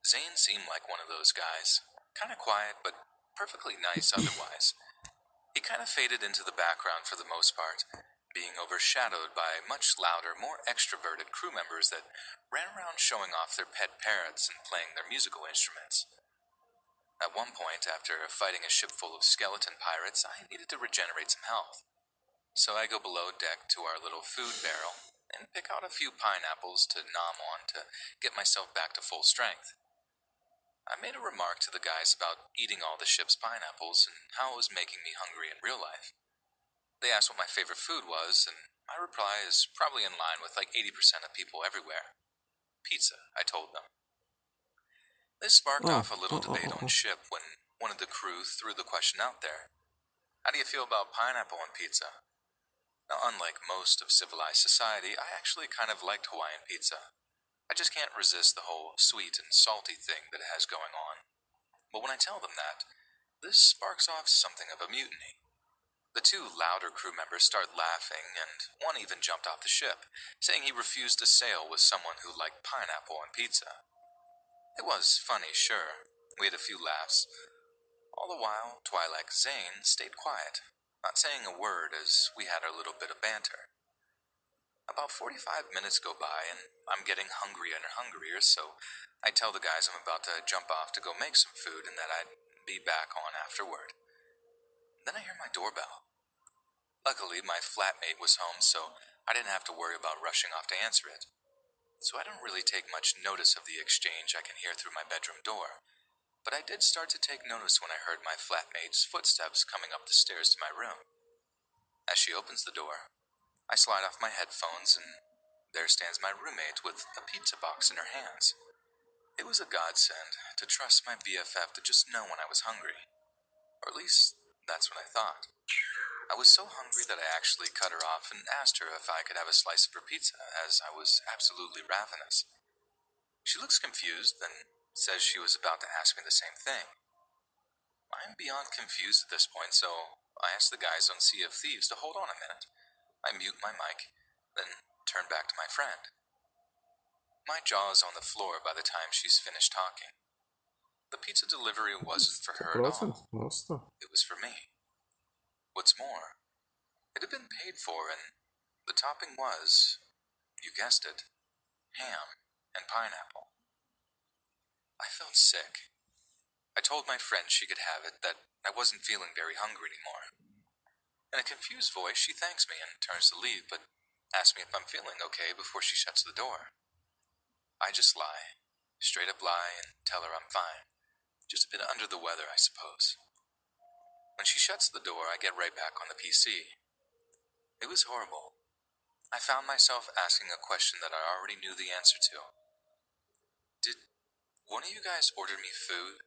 Zane seemed like one of those guys. Kinda quiet, but perfectly nice otherwise. He kinda faded into the background for the most part, being overshadowed by much louder, more extroverted crew members that ran around showing off their pet parrots and playing their musical instruments. At one point, after fighting a ship full of skeleton pirates, I needed to regenerate some health. So I go below deck to our little food barrel and pick out a few pineapples to nom on to get myself back to full strength. I made a remark to the guys about eating all the ship's pineapples and how it was making me hungry in real life. They asked what my favorite food was, and my reply is probably in line with like 80% of people everywhere. Pizza, I told them. This sparked off a little debate on ship when one of the crew threw the question out there. How do you feel about pineapple on pizza? Now, unlike most of civilized society, I actually kind of liked Hawaiian pizza. I just can't resist the whole sweet and salty thing that it has going on. But when I tell them that, this sparks off something of a mutiny. The two louder crew members start laughing, and one even jumped off the ship, saying he refused to sail with someone who liked pineapple on pizza. It was funny, sure. We had a few laughs. All the while, Twi'lek Zane stayed quiet, not saying a word as we had our little bit of banter. About 45 minutes go by, and I'm getting hungrier and hungrier, so I tell the guys I'm about to jump off to go make some food and that I'd be back on afterward. Then I hear my doorbell. Luckily, my flatmate was home, so I didn't have to worry about rushing off to answer it. So I don't really take much notice of the exchange I can hear through my bedroom door, but I did start to take notice when I heard my flatmate's footsteps coming up the stairs to my room. As she opens the door, I slide off my headphones, and there stands my roommate with a pizza box in her hands. It was a godsend to trust my BFF to just know when I was hungry. Or at least, that's what I thought. I was so hungry that I actually cut her off and asked her if I could have a slice of her pizza, as I was absolutely ravenous. She looks confused, then says she was about to ask me the same thing. I'm beyond confused at this point, so I ask the guys on Sea of Thieves to hold on a minute. I mute my mic, then turn back to my friend. My jaw is on the floor by the time she's finished talking. The pizza delivery wasn't for her at all. It was for me. What's more, it had been paid for, and the topping was, you guessed it, ham and pineapple. I felt sick. I told my friend she could have it, that I wasn't feeling very hungry anymore. In a confused voice, she thanks me and turns to leave, but asks me if I'm feeling okay before she shuts the door. I just lie, straight up lie, and tell her I'm fine. Just a bit under the weather, I suppose. When she shuts the door, I get right back on the PC. It was horrible. I found myself asking a question that I already knew the answer to. Did one of you guys order me food?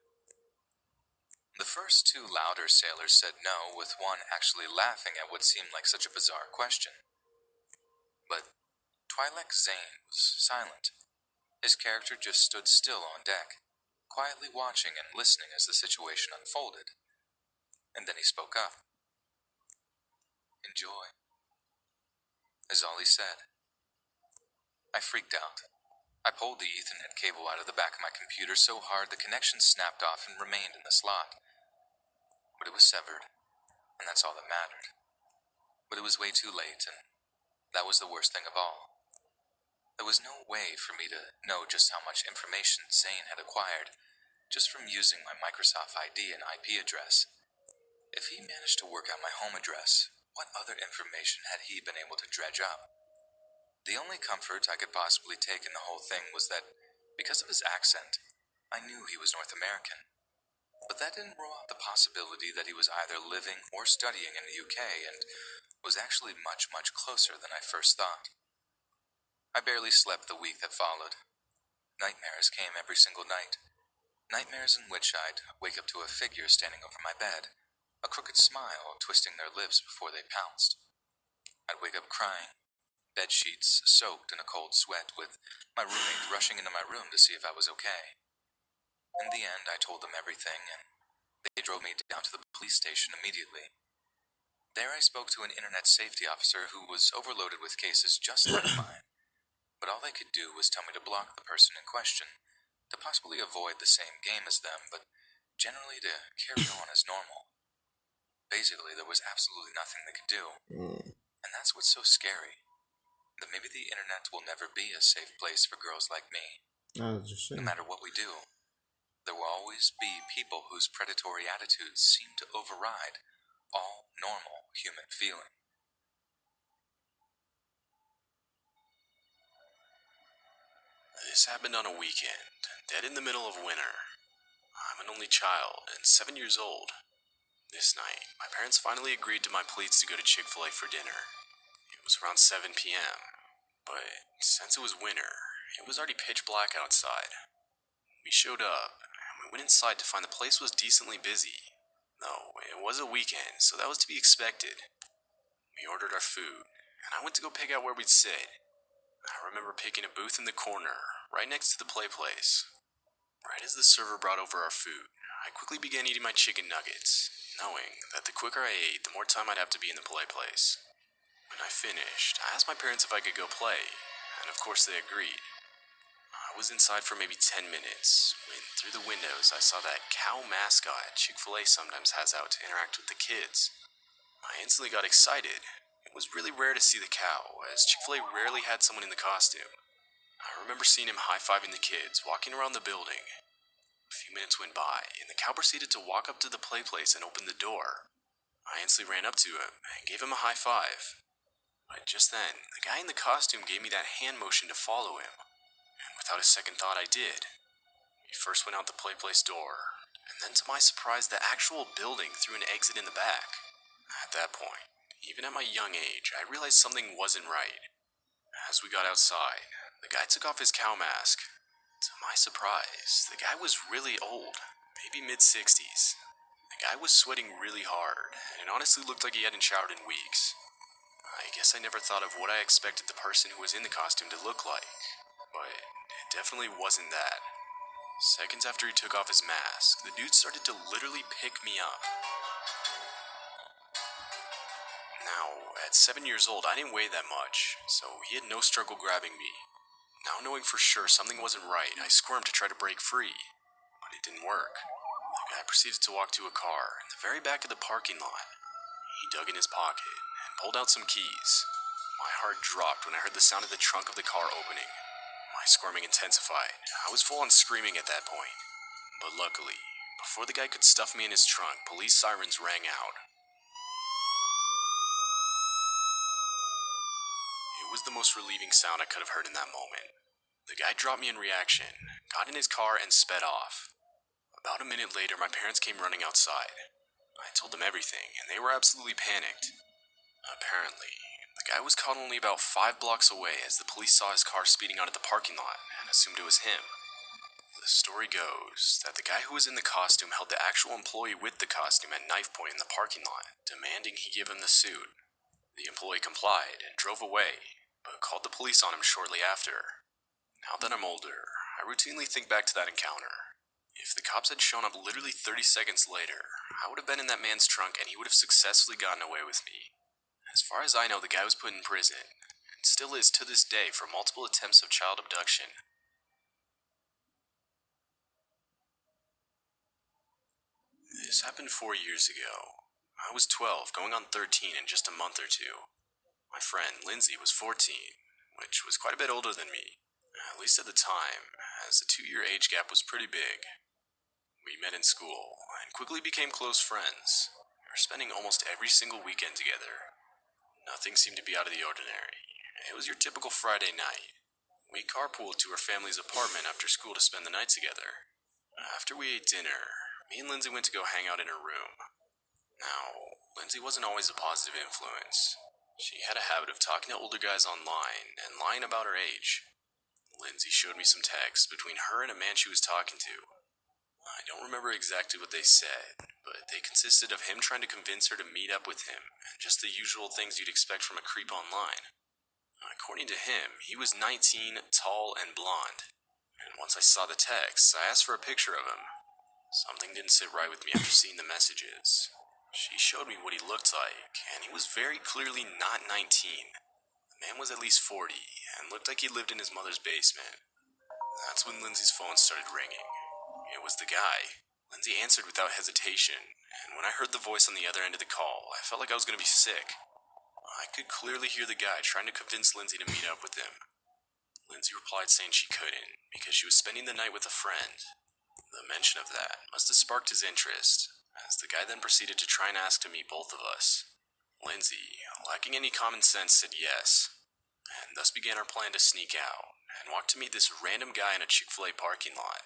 The first two louder sailors said no, with one actually laughing at what seemed like such a bizarre question. But Twi'lek Zane was silent. His character just stood still on deck, quietly watching and listening as the situation unfolded. And then he spoke up. Enjoy, is all he said. I freaked out. I pulled the Ethernet cable out of the back of my computer so hard the connection snapped off and remained in the slot. But it was severed, and that's all that mattered. But it was way too late, and that was the worst thing of all. There was no way for me to know just how much information Zane had acquired just from using my Microsoft ID and IP address. If he managed to work out my home address, what other information had he been able to dredge up? The only comfort I could possibly take in the whole thing was that, because of his accent, I knew he was North American. But that didn't rule out the possibility that he was either living or studying in the UK and was actually much, much closer than I first thought. I barely slept the week that followed. Nightmares came every single night. Nightmares in which I'd wake up to a figure standing over my bed, a crooked smile twisting their lips before they pounced. I'd wake up crying, bed sheets soaked in a cold sweat, with my roommate rushing into my room to see if I was okay. In the end, I told them everything, and they drove me down to the police station immediately. There I spoke to an internet safety officer who was overloaded with cases just like mine, but all they could do was tell me to block the person in question, to possibly avoid the same game as them, but generally to carry on as normal. Basically, there was absolutely nothing they could do, and that's what's so scary, that maybe the internet will never be a safe place for girls like me. No matter what we do, there will always be people whose predatory attitudes seem to override all normal human feeling. This happened on a weekend, dead in the middle of winter. I'm an only child and 7 years old. This night, my parents finally agreed to my pleas to go to Chick-fil-A for dinner. It was around 7 p.m., but since it was winter, it was already pitch black outside. We showed up, and we went inside to find the place was decently busy. Though, it was a weekend, so that was to be expected. We ordered our food, and I went to go pick out where we'd sit. I remember picking a booth in the corner, right next to the play place. Right as the server brought over our food, I quickly began eating my chicken nuggets, knowing that the quicker I ate, the more time I'd have to be in the play place. When I finished, I asked my parents if I could go play, and of course they agreed. I was inside for maybe 10 minutes, when through the windows I saw that cow mascot Chick-fil-A sometimes has out to interact with the kids. I instantly got excited. It was really rare to see the cow, as Chick-fil-A rarely had someone in the costume. I remember seeing him high-fiving the kids, walking around the building. A few minutes went by, and the cow proceeded to walk up to the play place and open the door. I instantly ran up to him and gave him a high five. But just then, the guy in the costume gave me that hand motion to follow him, and without a second thought I did. We first went out the play place door, and then to my surprise the actual building through an exit in the back. At that point, even at my young age, I realized something wasn't right. As we got outside, the guy took off his cow mask. To my surprise, the guy was really old, maybe mid-60s. The guy was sweating really hard, and it honestly looked like he hadn't showered in weeks. I guess I never thought of what I expected the person who was in the costume to look like, but it definitely wasn't that. Seconds after he took off his mask, the dude started to literally pick me up. Now, at 7 years old, I didn't weigh that much, so he had no struggle grabbing me. Now knowing for sure something wasn't right, I squirmed to try to break free, but it didn't work. The guy proceeded to walk to a car in the very back of the parking lot. He dug in his pocket and pulled out some keys. My heart dropped when I heard the sound of the trunk of the car opening. My squirming intensified. I was full on screaming at that point. But luckily, before the guy could stuff me in his trunk, police sirens rang out. It was the most relieving sound I could have heard in that moment. The guy dropped me in reaction, got in his car, and sped off. About a minute later, my parents came running outside. I told them everything, and they were absolutely panicked. Apparently, the guy was caught only about 5 blocks away as the police saw his car speeding out of the parking lot and assumed it was him. The story goes that the guy who was in the costume held the actual employee with the costume at knife point in the parking lot, demanding he give him the suit. The employee complied and drove away, but called the police on him shortly after. Now that I'm older, I routinely think back to that encounter. If the cops had shown up literally 30 seconds later, I would have been in that man's trunk and he would have successfully gotten away with me. As far as I know, the guy was put in prison, and still is to this day for multiple attempts of child abduction. This happened 4 years ago. I was 12, going on 13 in just a month or two. My friend, Lindsay, was 14, which was quite a bit older than me, at least at the time, as the 2-year age gap was pretty big. We met in school, and quickly became close friends. We were spending almost every single weekend together. Nothing seemed to be out of the ordinary. It was your typical Friday night. We carpooled to her family's apartment after school to spend the night together. After we ate dinner, me and Lindsay went to go hang out in her room. Now, Lindsay wasn't always a positive influence. She had a habit of talking to older guys online and lying about her age. Lindsay showed me some texts between her and a man she was talking to. I don't remember exactly what they said, but they consisted of him trying to convince her to meet up with him, and just the usual things you'd expect from a creep online. According to him, he was 19, tall, and blonde. And once I saw the texts, I asked for a picture of him. Something didn't sit right with me after seeing the messages. She showed me what he looked like, and he was very clearly not 19. The man was at least 40, and looked like he lived in his mother's basement. That's when Lindsay's phone started ringing. It was the guy. Lindsay answered without hesitation, and when I heard the voice on the other end of the call, I felt like I was going to be sick. I could clearly hear the guy trying to convince Lindsay to meet up with him. Lindsay replied saying she couldn't, because she was spending the night with a friend. The mention of that must have sparked his interest, as the guy then proceeded to try and ask to meet both of us. Lindsay, lacking any common sense, said yes, and thus began our plan to sneak out and walk to meet this random guy in a Chick-fil-A parking lot.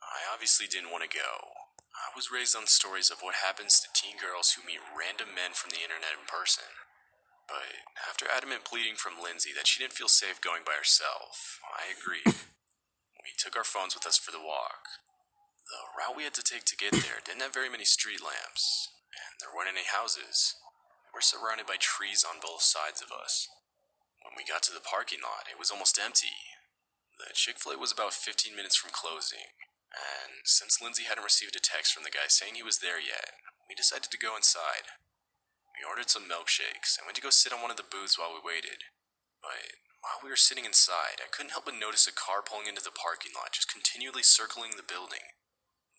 I obviously didn't want to go. I was raised on stories of what happens to teen girls who meet random men from the internet in person. But after adamant pleading from Lindsay that she didn't feel safe going by herself, I agreed. We took our phones with us for the walk. The route we had to take to get there didn't have very many street lamps, and there weren't any houses. We were surrounded by trees on both sides of us. When we got to the parking lot, it was almost empty. The Chick-fil-A was about 15 minutes from closing, and since Lindsay hadn't received a text from the guy saying he was there yet, we decided to go inside. We ordered some milkshakes and went to go sit on one of the booths while we waited. But while we were sitting inside, I couldn't help but notice a car pulling into the parking lot, just continually circling the building.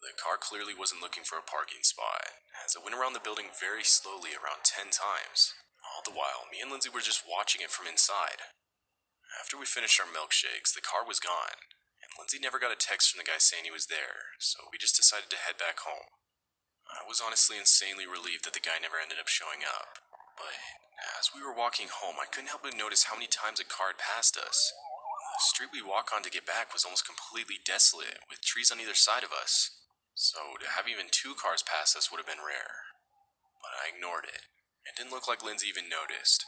The car clearly wasn't looking for a parking spot, as it went around the building very slowly around 10 times. All the while, me and Lindsay were just watching it from inside. After we finished our milkshakes, the car was gone, and Lindsay never got a text from the guy saying he was there, so we just decided to head back home. I was honestly insanely relieved that the guy never ended up showing up, but as we were walking home, I couldn't help but notice how many times a car had passed us. The street we walked on to get back was almost completely desolate, with trees on either side of us, so to have even 2 cars pass us would have been rare. But I ignored it. It didn't look like Lindsay even noticed.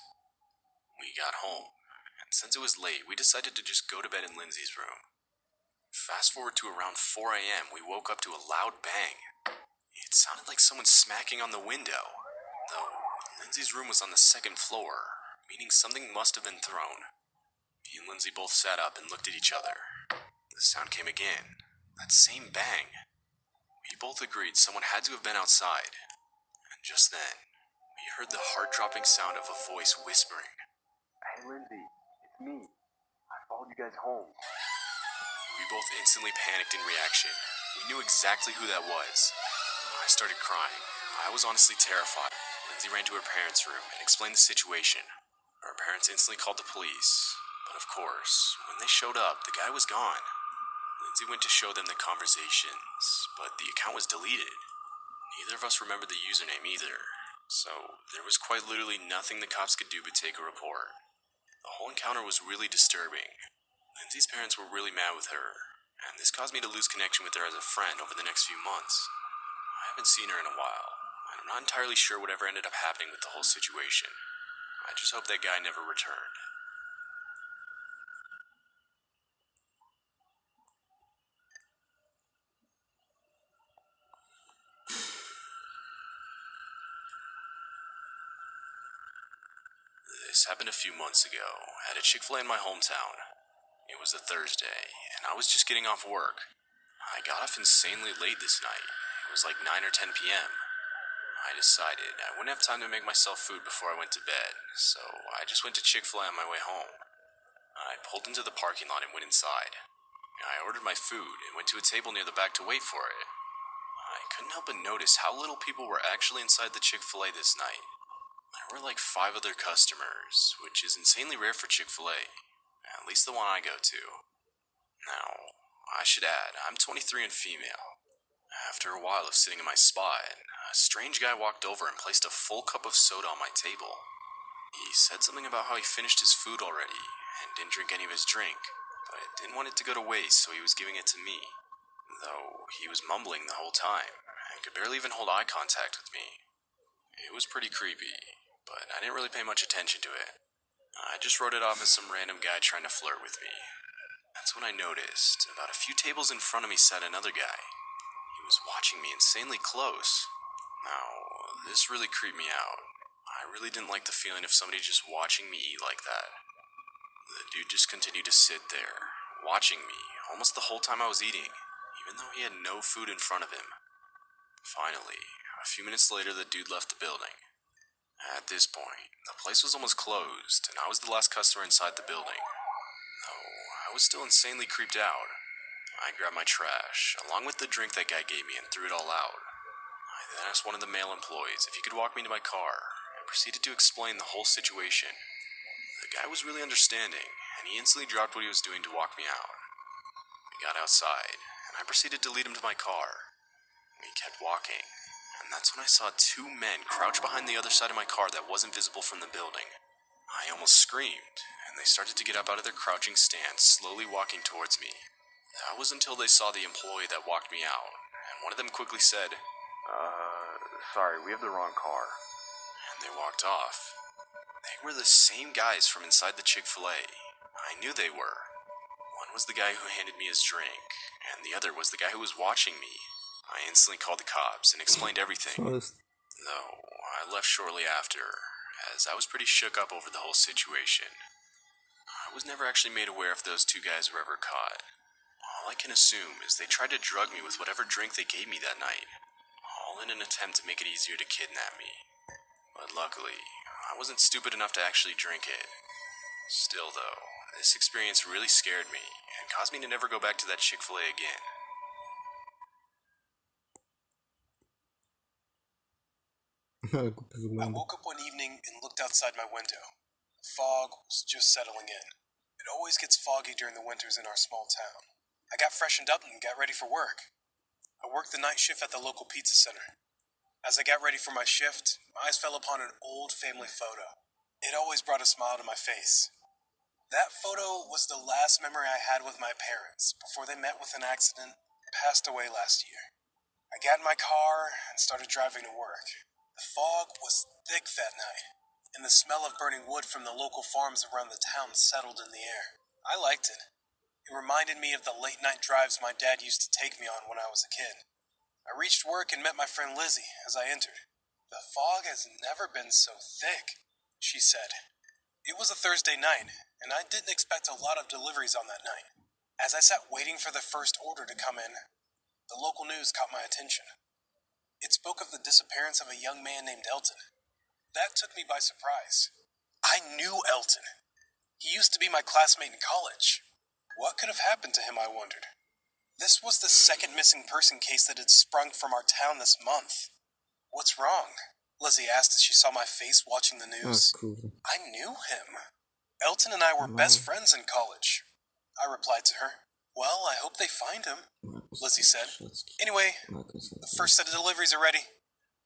We got home, and since it was late, we decided to just go to bed in Lindsay's room. Fast forward to around 4 a.m., we woke up to a loud bang. It sounded like someone smacking on the window, though Lindsay's room was on the 2nd floor, meaning something must have been thrown. Me and Lindsay both sat up and looked at each other. The sound came again, that same bang. We both agreed someone had to have been outside, and just then, we heard the heart-dropping sound of a voice whispering, "Hey Lindsay, it's me. I followed you guys home." We both instantly panicked in reaction. We knew exactly who that was. I started crying. I was honestly terrified. Lindsay ran to her parents' room and explained the situation. Her parents instantly called the police, but of course, when they showed up, the guy was gone. Lindsay went to show them the conversations, but the account was deleted. Neither of us remembered the username either, so there was quite literally nothing the cops could do but take a report. The whole encounter was really disturbing. Lindsay's parents were really mad with her, and this caused me to lose connection with her as a friend over the next few months. I haven't seen her in a while, and I'm not entirely sure whatever ended up happening with the whole situation. I just hope that guy never returned. This happened a few months ago at a Chick-fil-A in my hometown. It was a Thursday, and I was just getting off work. I got off insanely late this night. It was like 9 or 10 p.m. I decided I wouldn't have time to make myself food before I went to bed, so I just went to Chick-fil-A on my way home. I pulled into the parking lot and went inside. I ordered my food and went to a table near the back to wait for it. I couldn't help but notice how little people were actually inside the Chick-fil-A this night. There were like 5 other customers, which is insanely rare for Chick-fil-A, at least the one I go to. Now, I should add, I'm 23 and female. After a while of sitting in my spot, a strange guy walked over and placed a full cup of soda on my table. He said something about how he finished his food already and didn't drink any of his drink, but didn't want it to go to waste, so he was giving it to me. Though he was mumbling the whole time and could barely even hold eye contact with me. It was pretty creepy, but I didn't really pay much attention to it. I just wrote it off as some random guy trying to flirt with me. That's when I noticed, about a few tables in front of me sat another guy. He was watching me insanely close. Now, this really creeped me out. I really didn't like the feeling of somebody just watching me eat like that. The dude just continued to sit there, watching me, almost the whole time I was eating, even though he had no food in front of him. Finally, a few minutes later, the dude left the building. At this point, the place was almost closed, and I was the last customer inside the building. Though I was still insanely creeped out. I grabbed my trash, along with the drink that guy gave me, and threw it all out. I then asked one of the male employees if he could walk me to my car, and proceeded to explain the whole situation. The guy was really understanding, and he instantly dropped what he was doing to walk me out. We got outside, and I proceeded to lead him to my car. We kept walking, and that's when I saw 2 men crouch behind the other side of my car that wasn't visible from the building. I almost screamed, and they started to get up out of their crouching stance, slowly walking towards me. That was until they saw the employee that walked me out, and one of them quickly said, Sorry, we have the wrong car. And they walked off. They They were the same guys from inside the Chick-fil-A. I knew they were. One was the guy who handed me his drink, and the other was the guy who was watching me. I instantly called the cops and explained everything. Though I left shortly after, as I was pretty shook up over the whole situation. I was never actually made aware if those two guys were ever caught. All I can assume is they tried to drug me with whatever drink they gave me that night, all in an attempt to make it easier to kidnap me. But luckily, I wasn't stupid enough to actually drink it. Still though, this experience really scared me and caused me to never go back to that Chick-fil-A again. I woke up one evening and looked outside my window. The fog was just settling in. It always gets foggy during the winters in our small town. I got freshened up and got ready for work. I worked the night shift at the local pizza center. As I got ready for my shift, my eyes fell upon an old family photo. It always brought a smile to my face. That photo was the last memory I had with my parents before they met with an accident and passed away last year. I got in my car and started driving to work. The fog was thick that night, and the smell of burning wood from the local farms around the town settled in the air. I liked it. It reminded me of the late-night drives my dad used to take me on when I was a kid. I reached work and met my friend Lizzie as I entered. "The fog has never been so thick," she said. It was a Thursday night, and I didn't expect a lot of deliveries on that night. As I sat waiting for the first order to come in, the local news caught my attention. It spoke of the disappearance of a young man named Elton. That took me by surprise. I knew Elton. He used to be my classmate in college. What could have happened to him, I wondered. This was the second missing person case that had sprung from our town this month. "What's wrong?" Lizzie asked as she saw my face watching the news. I knew him. Elton and I were best friends in college. I replied to her. "Well, I hope they find him," Lizzie said. Anyway, the first set of deliveries are ready.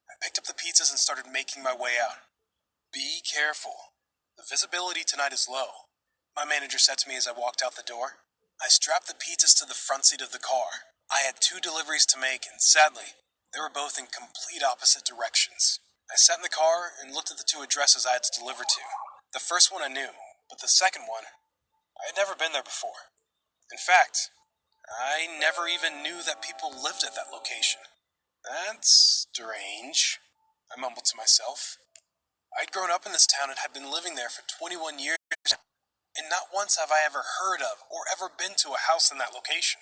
I picked up the pizzas and started making my way out. "Be careful. The visibility tonight is low," my manager said to me as I walked out the door. I strapped the pizzas to the front seat of the car. I had 2 deliveries to make, and sadly, they were both in complete opposite directions. I sat in the car and looked at the 2 addresses I had to deliver to. The first one I knew, but the second one, I had never been there before. In fact, I never even knew that people lived at that location. "That's strange," I mumbled to myself. I'd grown up in this town and had been living there for 21 years, and not once have I ever heard of or ever been to a house in that location.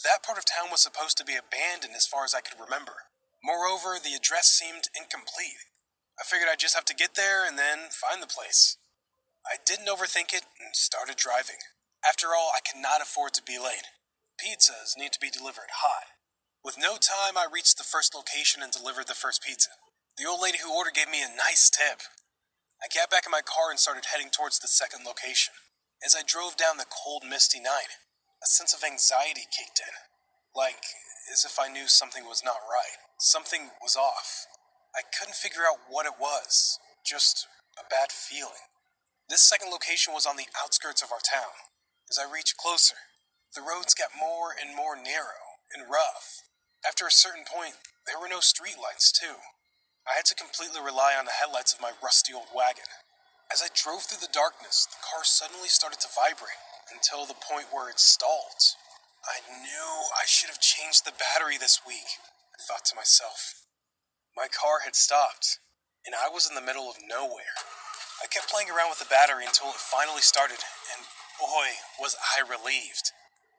That part of town was supposed to be abandoned as far as I could remember. Moreover, the address seemed incomplete. I figured I'd just have to get there and then find the place. I didn't overthink it and started driving. After all, I cannot afford to be late. Pizzas need to be delivered hot. With no time, I reached the first location and delivered the first pizza. The old lady who ordered gave me a nice tip. I got back in my car and started heading towards the second location. As I drove down the cold, misty night, a sense of anxiety kicked in. Like, as if I knew something was not right. Something was off. I couldn't figure out what it was. Just a bad feeling. This second location was on the outskirts of our town. As I reached closer, the roads got more and more narrow and rough. After a certain point, there were no streetlights, too. I had to completely rely on the headlights of my rusty old wagon. As I drove through the darkness, the car suddenly started to vibrate until the point where it stalled. I knew I should have changed the battery this week, I thought to myself. My car had stopped, and I was in the middle of nowhere. I kept playing around with the battery until it finally started, and boy, was I relieved.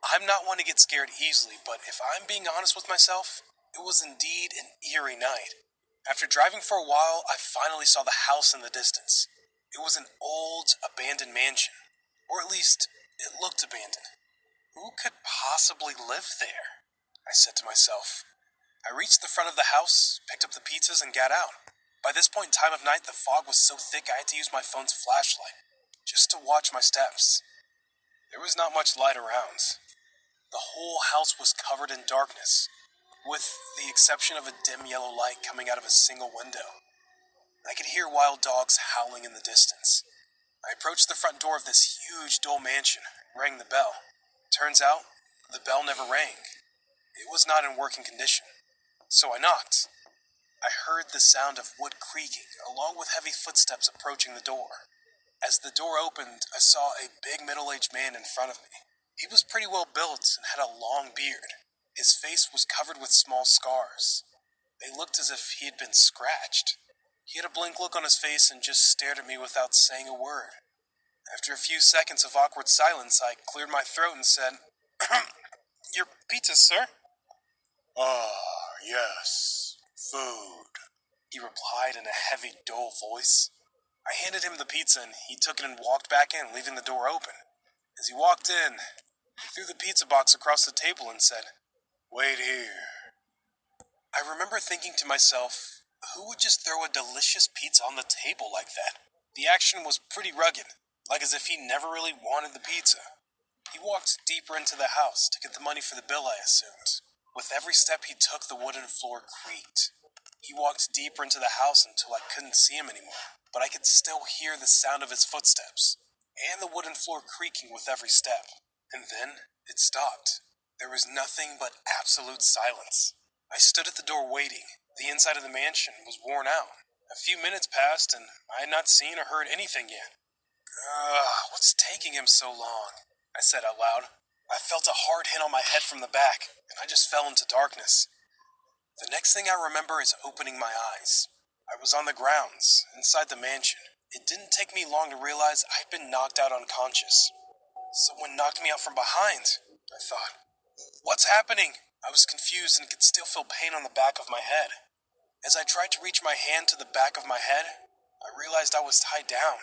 I'm not one to get scared easily, but if I'm being honest with myself, it was indeed an eerie night. After driving for a while, I finally saw the house in the distance. It was an old, abandoned mansion, or at least, it looked abandoned. Who could possibly live there? I said to myself. I reached the front of the house, picked up the pizzas, and got out. By this point in time of night, the fog was so thick I had to use my phone's flashlight, just to watch my steps. There was not much light around. The whole house was covered in darkness, with the exception of a dim yellow light coming out of a single window. I could hear wild dogs howling in the distance. I approached the front door of this huge, dull mansion and rang the bell. Turns out, the bell never rang. It was not in working condition. So I knocked. I heard the sound of wood creaking, along with heavy footsteps approaching the door. As the door opened, I saw a big middle-aged man in front of me. He was pretty well built and had a long beard. His face was covered with small scars. They looked as if he had been scratched. He had a blank look on his face and just stared at me without saying a word. After a few seconds of awkward silence, I cleared my throat and said, "Your pizza, sir?" Ah, yes. Food. He replied in a heavy, dull voice. I handed him the pizza and he took it and walked back in, leaving the door open. As he walked in, he threw the pizza box across the table and said, "Wait here." I remember thinking to myself, who would just throw a delicious pizza on the table like that? The action was pretty rugged, like as if he never really wanted the pizza. He walked deeper into the house to get the money for the bill, I assumed. With every step he took, the wooden floor creaked. He walked deeper into the house until I couldn't see him anymore, but I could still hear the sound of his footsteps, and the wooden floor creaking with every step. And then it stopped. There was nothing but absolute silence. I stood at the door waiting. The inside of the mansion was worn out. A few minutes passed, and I had not seen or heard anything yet. What's taking him so long? I said out loud. I felt a hard hit on my head from the back, and I just fell into darkness. The next thing I remember is opening my eyes. I was on the grounds, inside the mansion. It didn't take me long to realize I'd been knocked out unconscious. Someone knocked me out from behind, I thought. What's happening? I was confused and could still feel pain on the back of my head. As I tried to reach my hand to the back of my head, I realized I was tied down.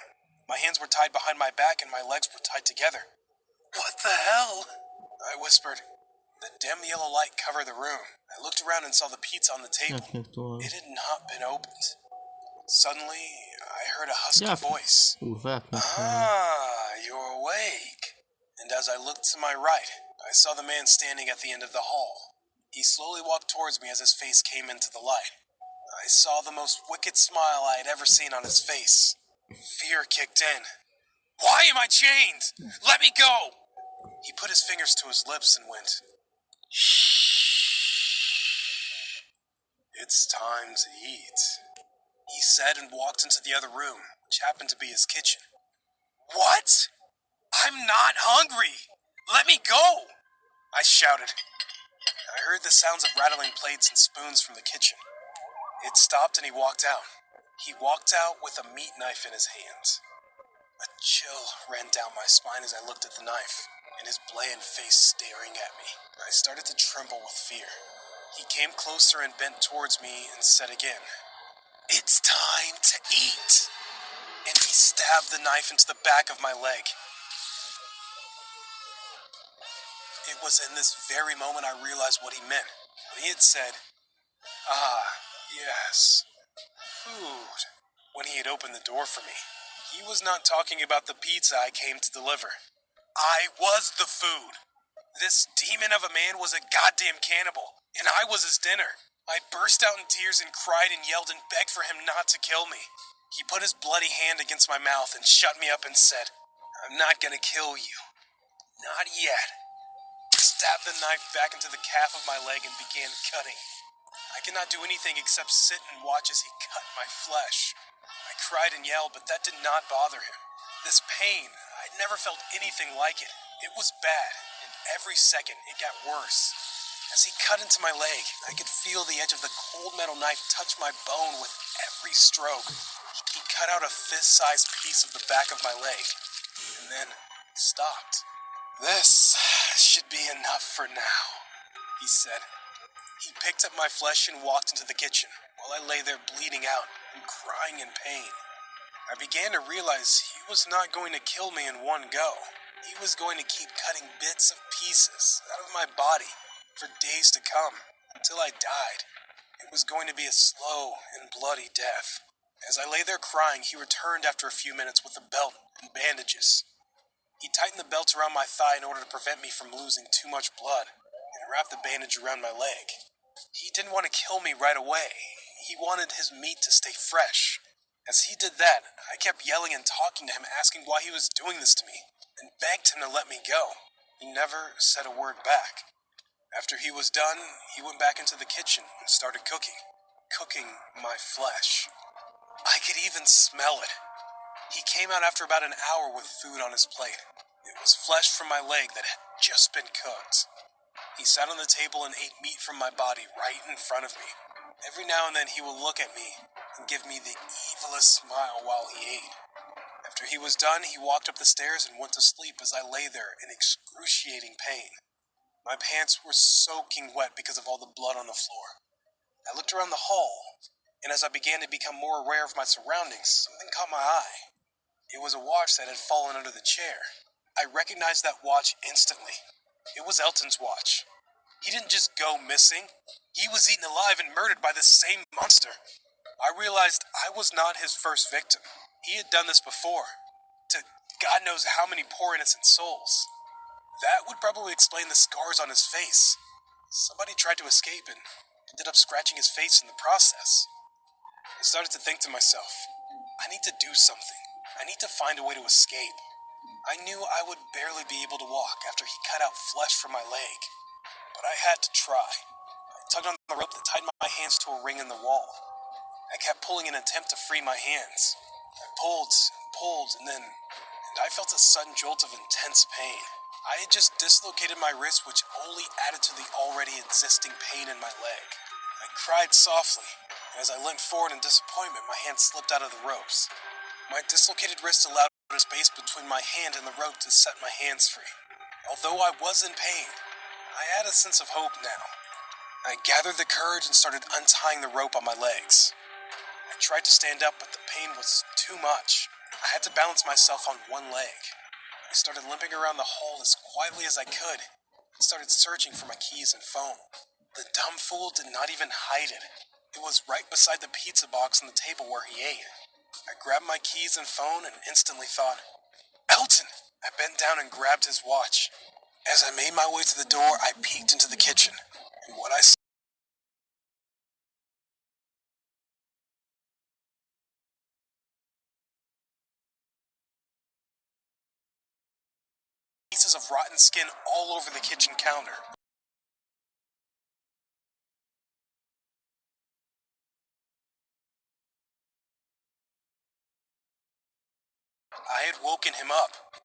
My hands were tied behind my back and my legs were tied together. "What the hell?" I whispered. The dim yellow light covered the room. I looked around and saw the pizza on the table. It had not been opened. Suddenly, I heard a husky voice. "Ah, you're awake." And as I looked to my right, I saw the man standing at the end of the hall. He slowly walked towards me as his face came into the light. I saw the most wicked smile I had ever seen on his face. Fear kicked in. "Why am I chained? Let me go!" He put his fingers to his lips and went, "Shh. It's time to eat," he said and walked into the other room, which happened to be his kitchen. "What? I'm not hungry! Let me go!" I shouted. I heard the sounds of rattling plates and spoons from the kitchen. It stopped and he walked out. He walked out with a meat knife in his hands. A chill ran down my spine as I looked at the knife, and his bland face staring at me. I started to tremble with fear. He came closer and bent towards me and said again, "It's time to eat." And he stabbed the knife into the back of my leg. It was in this very moment I realized what he meant. When he had said, "Ah, yes, food," when he had opened the door for me, he was not talking about the pizza I came to deliver. I was the food. This demon of a man was a goddamn cannibal, and I was his dinner. I burst out in tears and cried and yelled and begged for him not to kill me. He put his bloody hand against my mouth and shut me up and said, "I'm not gonna kill you. Not yet." He stabbed the knife back into the calf of my leg and began cutting. I could not do anything except sit and watch as he cut my flesh. I cried and yelled, but that did not bother him. This pain, I'd never felt anything like it. It was bad, and every second it got worse. As he cut into my leg, I could feel the edge of the cold metal knife touch my bone with every stroke. He cut out a fist-sized piece of the back of my leg, and then stopped. "This should be enough for now," he said. He picked up my flesh and walked into the kitchen, while I lay there bleeding out and crying in pain. I began to realize he was not going to kill me in one go. He was going to keep cutting bits of pieces out of my body for days to come, until I died. It was going to be a slow and bloody death. As I lay there crying, he returned after a few minutes with a belt and bandages. He tightened the belt around my thigh in order to prevent me from losing too much blood, and wrapped the bandage around my leg. He didn't want to kill me right away. He wanted his meat to stay fresh. As he did that, I kept yelling and talking to him, asking why he was doing this to me, and begged him to let me go. He never said a word back. After he was done, he went back into the kitchen and started cooking. cooking my flesh. I could even smell it. He came out after about an hour with food on his plate. It was flesh from my leg that had just been cooked. He sat on the table and ate meat from my body right in front of me. Every now and then he would look at me and give me the evilest smile while he ate. After he was done, he walked up the stairs and went to sleep as I lay there in excruciating pain. My pants were soaking wet because of all the blood on the floor. I looked around the hall, and as I began to become more aware of my surroundings, something caught my eye. It was a watch that had fallen under the chair. I recognized that watch instantly. It was Elton's watch. He didn't just go missing. He was eaten alive and murdered by the same monster. I realized I was not his first victim. He had done this before, to God knows how many poor innocent souls. That would probably explain the scars on his face. Somebody tried to escape and ended up scratching his face in the process. I started to think to myself, I need to do something. I need to find a way to escape. I knew I would barely be able to walk after he cut out flesh from my leg, but I had to try. I tugged on the rope that tied my hands to a ring in the wall. I kept pulling in an attempt to free my hands. I pulled and pulled, and I felt a sudden jolt of intense pain. I had just dislocated my wrist, which only added to the already existing pain in my leg. I cried softly, and as I leant forward in disappointment, my hand slipped out of the ropes. My dislocated wrist allowed a space between my hand and the rope to set my hands free. Although I was in pain, I had a sense of hope now. I gathered the courage and started untying the rope on my legs. I tried to stand up, but the pain was too much. I had to balance myself on one leg. I started limping around the hall as quietly as I could and started searching for my keys and phone. The dumb fool did not even hide it. It was right beside the pizza box on the table where he ate. I grabbed my keys and phone and instantly thought, Elton! I bent down and grabbed his watch. As I made my way to the door, I peeked into the kitchen, and what I saw pieces of rotten skin all over the kitchen counter. I had woken him up.